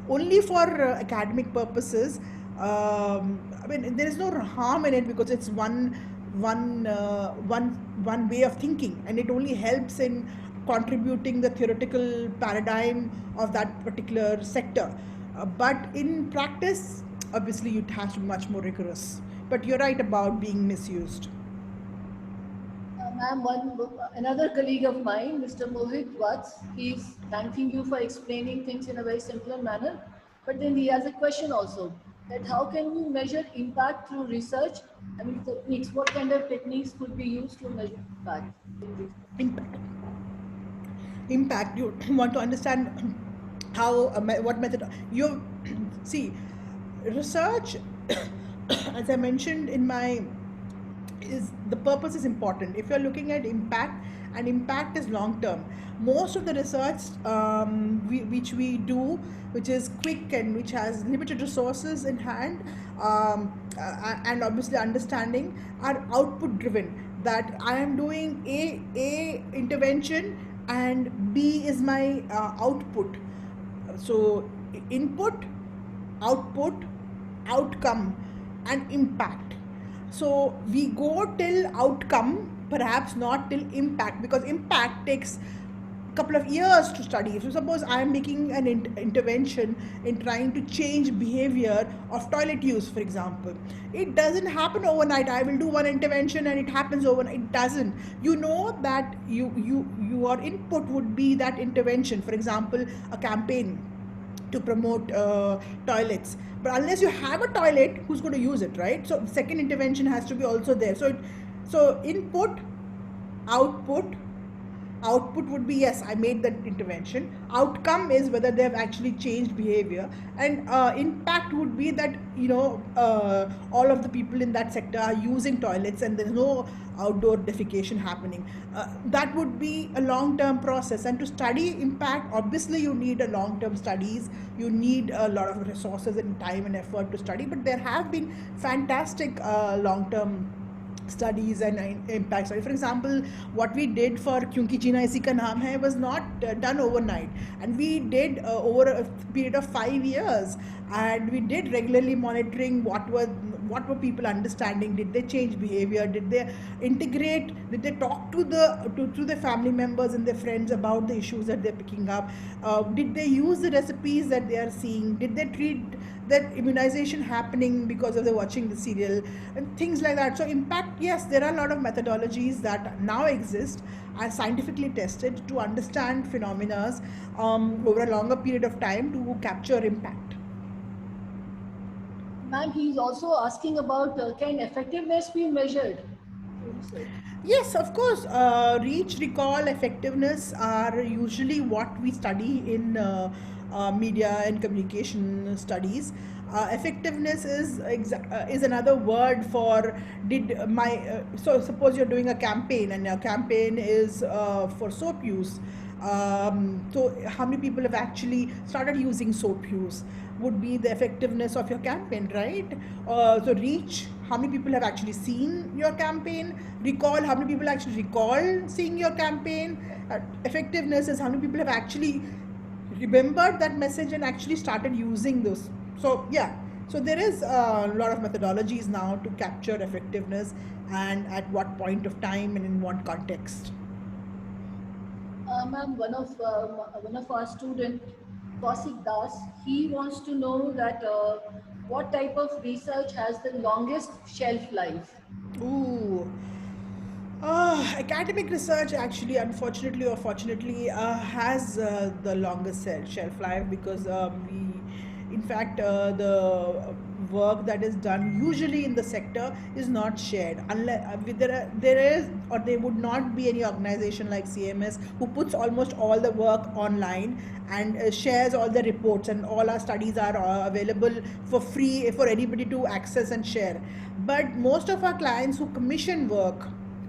only for academic purposes, I mean there is no harm in it, because it's one way of thinking, and it only helps in contributing the theoretical paradigm of that particular sector. But in practice, obviously it has to be much more rigorous. But you're right about being misused. Ma'am, another colleague of mine, Mr. Mohit Watts, he's thanking you for explaining things in a very simpler manner. But then he has a question also, that how can we measure impact through research? I mean, techniques. What kind of techniques could be used to measure impact in research? Impact you want to understand how what method you see. Research as I mentioned in my, is the purpose is important. If you're looking at impact, and impact is long term, most of the research which we do, which is quick and which has limited resources in hand, and obviously understanding, are output driven. That I am doing a intervention and B is my output. So input, output, outcome, and impact. So we go till outcome, perhaps not till impact, because impact takes a couple of years to study. So suppose I am making an intervention in trying to change behavior of toilet use, for example. It doesn't happen overnight. I will do one intervention and it happens overnight. It doesn't. You know that your input would be that intervention. For example, a campaign to promote toilets, but unless you have a toilet, who's going to use it, right? So second intervention has to be also there. So input, output. Output would be, yes, I made that intervention. Outcome is whether they have actually changed behavior, and impact would be that all of the people in that sector are using toilets and there's no outdoor defecation happening. That would be a long-term process, and to study impact, obviously you need a long-term studies, you need a lot of resources and time and effort to study, but there have been fantastic long-term studies and impact studies. For example, what we did for Kyunki Jeena Isi Ka Naam Hai was not done overnight, and we did over a period of 5 years, and we did regularly monitoring what were people understanding? Did they change behavior? Did they integrate? Did they talk to to their family members and their friends about the issues that they're picking up? Did they use the recipes that they are seeing? Did they treat that immunization happening because of the watching the serial and things like that? So impact, yes, there are a lot of methodologies that now exist, are scientifically tested to understand phenomena over a longer period of time to capture impact. Ma'am, he's also asking about can effectiveness be measured through research? Yes, of course. Reach, recall, effectiveness are usually what we study in media and communication studies. Effectiveness is another word for so suppose you're doing a campaign and your campaign is for soap use. So how many people have actually started using soap use would be the effectiveness of your campaign, right? So reach, how many people have actually seen your campaign? Recall, how many people actually recall seeing your campaign? Effectiveness is how many people have actually remembered that message and actually started using those. So yeah, so there is a lot of methodologies now to capture effectiveness and at what point of time and in what context. Ma'am, one of our student, Kaushik Das, he wants to know that what type of research has the longest shelf life? Ooh. Academic research actually, unfortunately or fortunately, has the longest shelf life because in fact, the work that is done usually in the sector is not shared. Unless there is or there would not be any organization like CMS who puts almost all the work online and shares all the reports, and all our studies are available for free for anybody to access and share. But most of our clients who commission work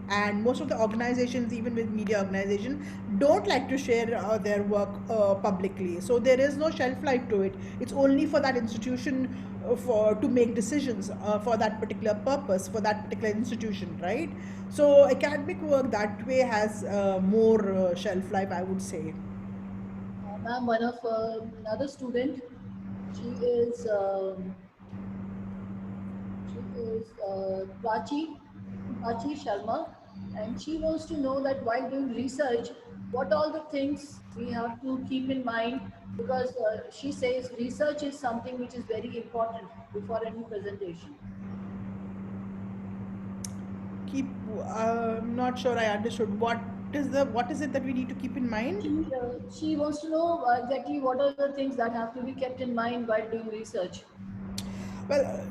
and most of the organizations, even with media organizations, don't like to share their work publicly, so there is no shelf life to it. It's only for that institution for to make decisions for that particular purpose for that particular institution, right? So academic work that way has more shelf life, I would say. Ma'am, one of another student, she is Prachi Sharma, and she wants to know that while doing research, what all the things we have to keep in mind, because she says research is something which is very important before any presentation. Keep I'm not sure I understood what is it that we need to keep in mind. She wants to know exactly what are the things that have to be kept in mind while doing research. Well,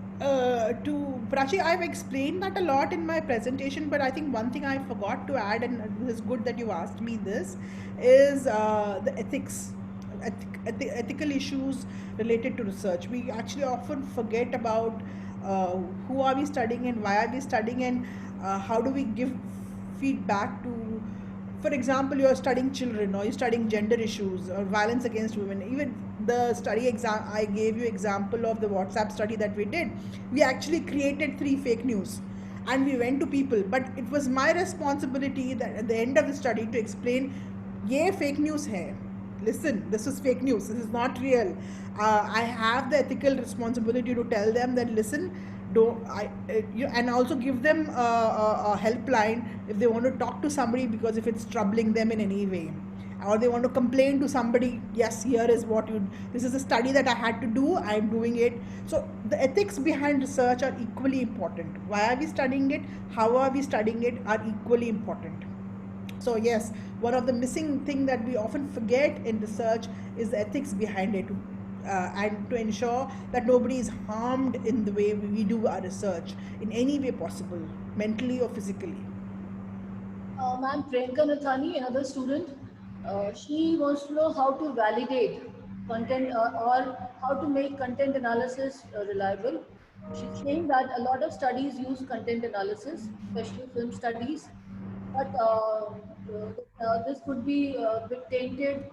to Prachi, I've explained that a lot in my presentation, but I think one thing I forgot to add, and it is good that you asked me this, is the ethics, ethical issues related to research. We actually often forget about who are we studying and why are we studying, and how do we give feedback to, for example, you're studying children or you're studying gender issues or violence against women. Even the study exam, I gave you example of the WhatsApp study that we did. We actually created 3 fake news and we went to people, but it was my responsibility that at the end of the study to explain, ये fake news है, listen, this is fake news, this is not real. I have the ethical responsibility to tell them that, listen, don't and also give them a helpline if they want to talk to somebody, because if it's troubling them in any way or they want to complain to somebody, yes, here is what you, this is a study that I had to do, I'm doing it. So the ethics behind research are equally important. Why are we studying it, how are we studying it, are equally important. So yes, one of the missing thing that we often forget in research is the ethics behind it, and to ensure that nobody is harmed in the way we do our research in any way possible, mentally or physically. Ma'am, Priyanka Nathani, another student, she wants to know how to validate content or how to make content analysis reliable. She's saying that a lot of studies use content analysis, especially film studies, but this could be a bit tainted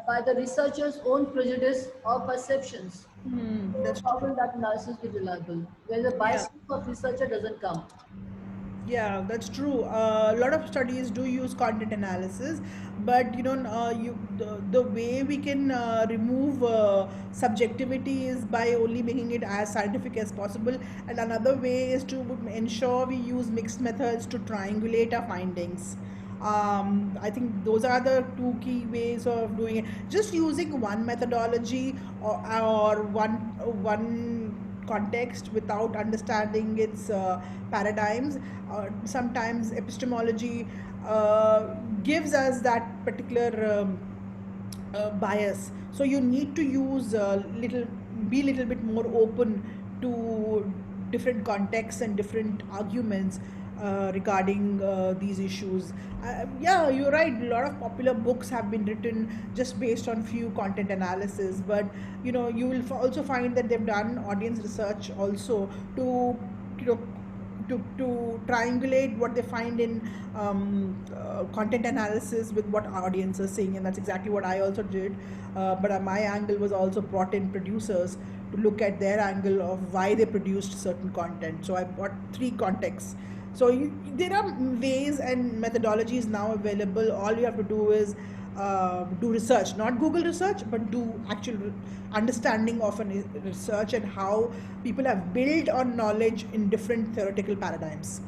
by the researcher's own prejudice or perceptions. So That's how true. will that analysis be reliable, where the Yeah. bias of researcher doesn't come? Yeah, that's true. A lot of studies do use content analysis, but the way we can remove subjectivity is by only making it as scientific as possible. And another way is to ensure we use mixed methods to triangulate our findings. I think those are the two key ways of doing it. Just using one methodology or one context without understanding its paradigms. Sometimes epistemology gives us that particular bias. So you need to use be little bit more open to different contexts and different arguments regarding these issues. Yeah, you're right. A lot of popular books have been written just based on few content analysis, but you will also find that they've done audience research also to you know to triangulate what they find in content analysis with what audience is saying, and that's exactly what I also did. But my angle was also brought in producers to look at their angle of why they produced certain content. So I brought three contexts. So there are ways and methodologies now available. All you have to do is do research, not Google research, but do actual understanding of research and how people have built on knowledge in different theoretical paradigms.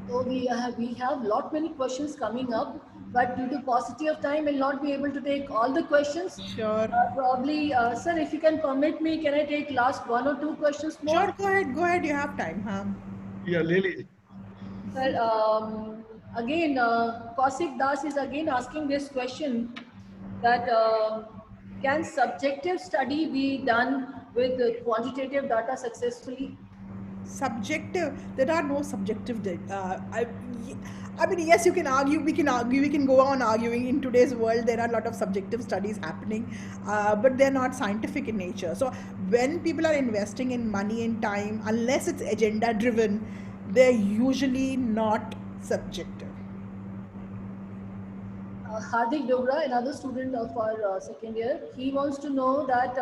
So we have lot many questions coming up, but due to paucity of time, we'll not be able to take all the questions. Sure. Probably, sir, if you can permit me, can I take last one or two questions more? Sure, go ahead, you have time, huh? Yeah, Lily. Well, again, Kaushik Das is again asking this question that can subjective study be done with quantitative data successfully? Subjective, there are no subjective I mean, yes, you can argue, we can go on arguing. In today's world there are a lot of subjective studies happening, but they're not scientific in nature. So when people are investing in money and time, unless it's agenda driven, they're usually not subjective. Hardik Dogra, another student of our second year, he wants to know that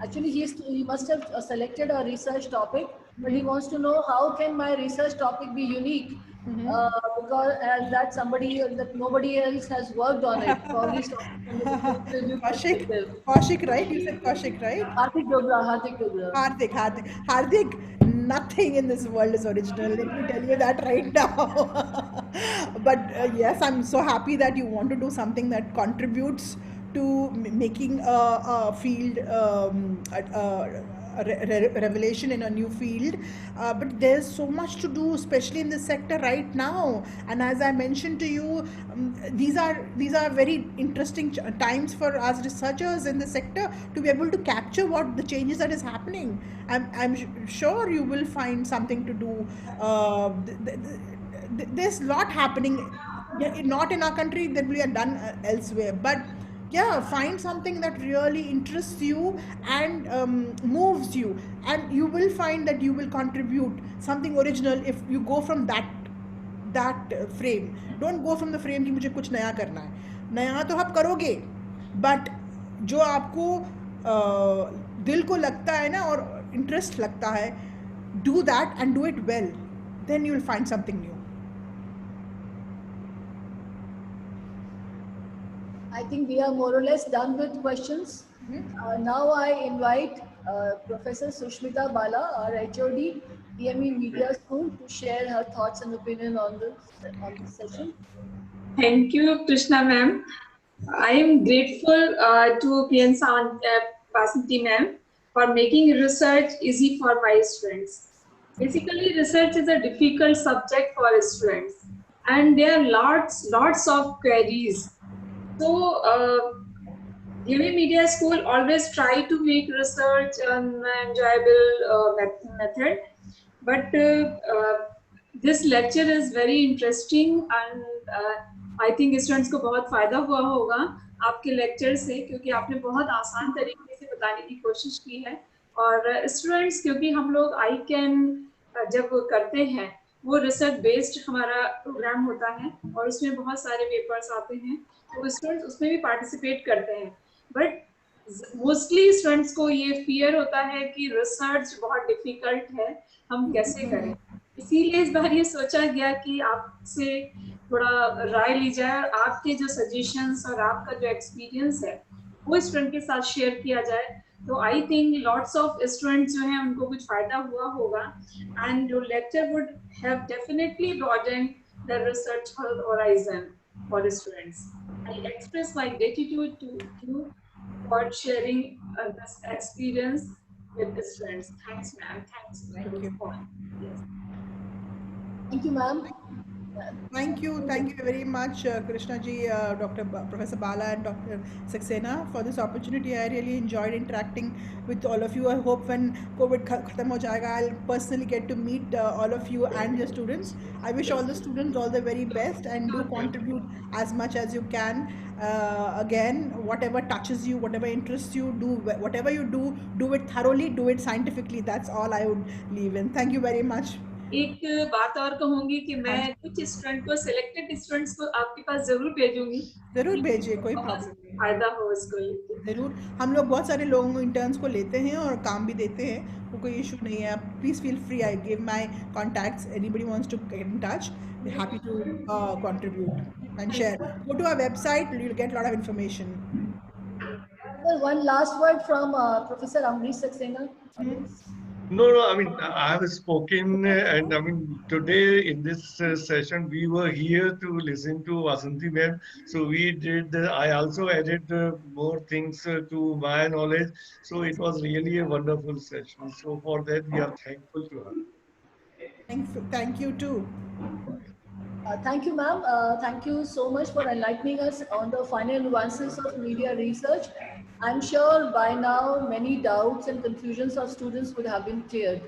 actually he must have selected a research topic, but he wants to know how can my research topic be unique, because that that nobody else has worked on it, probably from the peer review perspective. Kaushik, right? You said Kaushik, right? Hardik Dogra. Hardik, nothing in this world is original. Let me tell you that right now. But yes, I'm so happy that you want to do something that contributes to making a field, revelation in a new field. But there's so much to do, especially in this sector right now. And as I mentioned to you, these are very interesting times for us researchers in the sector to be able to capture what the changes that is happening. I'm sure you will find something to do. There's a lot happening, not in our country, that we are done elsewhere, but yeah, find something that really interests you and moves you, and you will find that you will contribute something original if you go from that frame. Don't go from the frame कि मुझे कुछ नया करना है. नया तो आप करोगे, but जो आपको दिल को लगता है ना और इंटरेस्ट लगता है, do that and do it well, then you will find something new. I think we are more or less done with questions. Now I invite Professor Sushmita Bala, our HOD, DME Media School, to share her thoughts and opinion on this session. Thank you, Krishna ma'am. I am grateful to PN Vasanti ma'am for making research easy for my students. Basically, research is a difficult subject for students, and there are lots of queries. So, DME Media School always try to make research an enjoyable method, but this lecture is very interesting, and I think students को बहुत फायदा हुआ होगा आपके lecture से, क्योंकि आपने बहुत आसान तरीके से बताने की कोशिश की है. और स्टूडेंट्स, क्योंकि हम लोग आई कैन जब करते हैं, वो रिसर्च बेस्ड हमारा प्रोग्राम होता है और उसमें बहुत सारे पेपर्स आते हैं, तो स्टूडेंट्स उसमें भी पार्टिसिपेट करते हैं. बट मोस्टली स्टूडेंट्स को ये फियर होता है कि रिसर्च बहुत डिफिकल्ट है, हम कैसे करें। इसीलिए इस बार ये सोचा गया कि आपसे थोड़ा राय ली जाए और आपके जो सजेशंस और आपका जो एक्सपीरियंस है वो स्टूडेंट के साथ शेयर किया जाए। तो I think lots of students जो हैं उनको कुछ फायदा हुआ होगा, and your lecture would have definitely broadened the research horizon for the students. I express my gratitude to you for sharing this experience with the students. Thanks, ma'am. Thanks. Thank you. Yes. Thank you, ma'am. Thank you very much, Krishna ji, Professor Bala and Dr. Saxena for this opportunity. I really enjoyed interacting with all of you. I hope when COVID khatam ho jayega, I'll personally get to meet all of you and your students. I wish all the students all the very best and do contribute as much as you can. Again, whatever touches you, whatever interests you, whatever you do it thoroughly, do it scientifically. That's all I would leave in. Thank you very much. एक बात और कहूंगी कि मैं कुछ student को, selected students को आपके पास जरूर भेजूंगी। जरूर भेजिए, कोई प्रॉब्लम नहीं, फायदा हो उसको लेके। जरूर। हम लोग बहुत सारे लोगों इंटर्न्स को लेते हैं और काम भी देते हैं, वो कोई इशू नहीं है। Please feel free, I give my contacts, anybody wants to get in touch, we are happy to contribute and share. Go to our website, you'll get a lot of information. Well, one last word from Professor Amrish Saxena. No, I mean, I have spoken, and I mean, today in this session, we were here to listen to Vasanti ma'am. So we did, I also added more things to my knowledge. So it was really a wonderful session. So for that, we are thankful to her. Thank you too. Thank you, ma'am. Thank you so much for enlightening us on the final nuances of media research. I'm sure by now many doubts and confusions of students would have been cleared.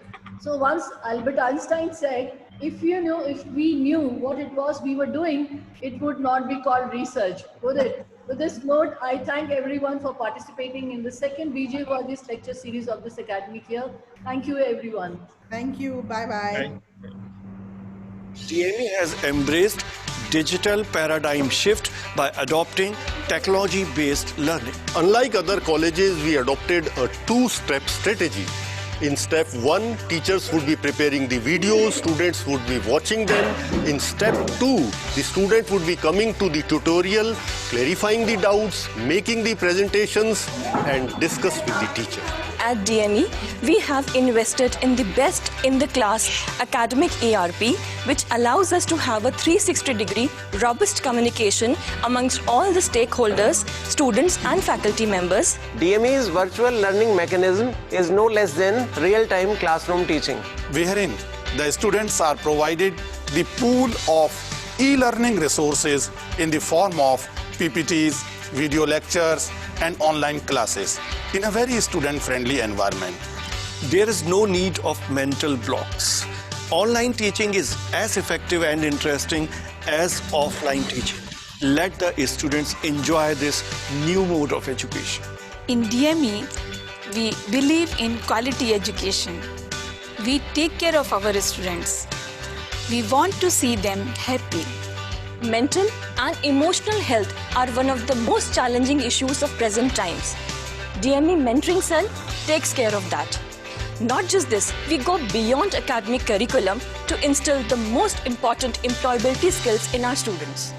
So once Albert Einstein said, if we knew what it was we were doing, it would not be called research, would it? With this note, I thank everyone for participating in the second BJ Varghese lecture series of this academic year. Thank you, everyone. Thank you. Bye-bye. DME has embraced digital paradigm shift by adopting technology-based learning. Unlike other colleges, we adopted a two-step strategy. In step 1, teachers would be preparing the videos, students would be watching them. In step 2, the student would be coming to the tutorial, clarifying the doubts, making the presentations, and discuss with the teacher. At DME, we have invested in the best in the class academic ERP, which allows us to have a 360-degree robust communication amongst all the stakeholders, students and faculty members. DME's virtual learning mechanism is no less than real-time classroom teaching, wherein the students are provided the pool of e-learning resources in the form of PPTs, video lectures and online classes in a very student-friendly environment. There is no need of mental blocks. Online teaching is as effective and interesting as offline teaching. Let the students enjoy this new mode of education. In DME, we believe in quality education. We take care of our students. We want to see them happy. Mental and emotional health are one of the most challenging issues of present times. DME Mentoring Cell takes care of that. Not just this, we go beyond academic curriculum to instill the most important employability skills in our students.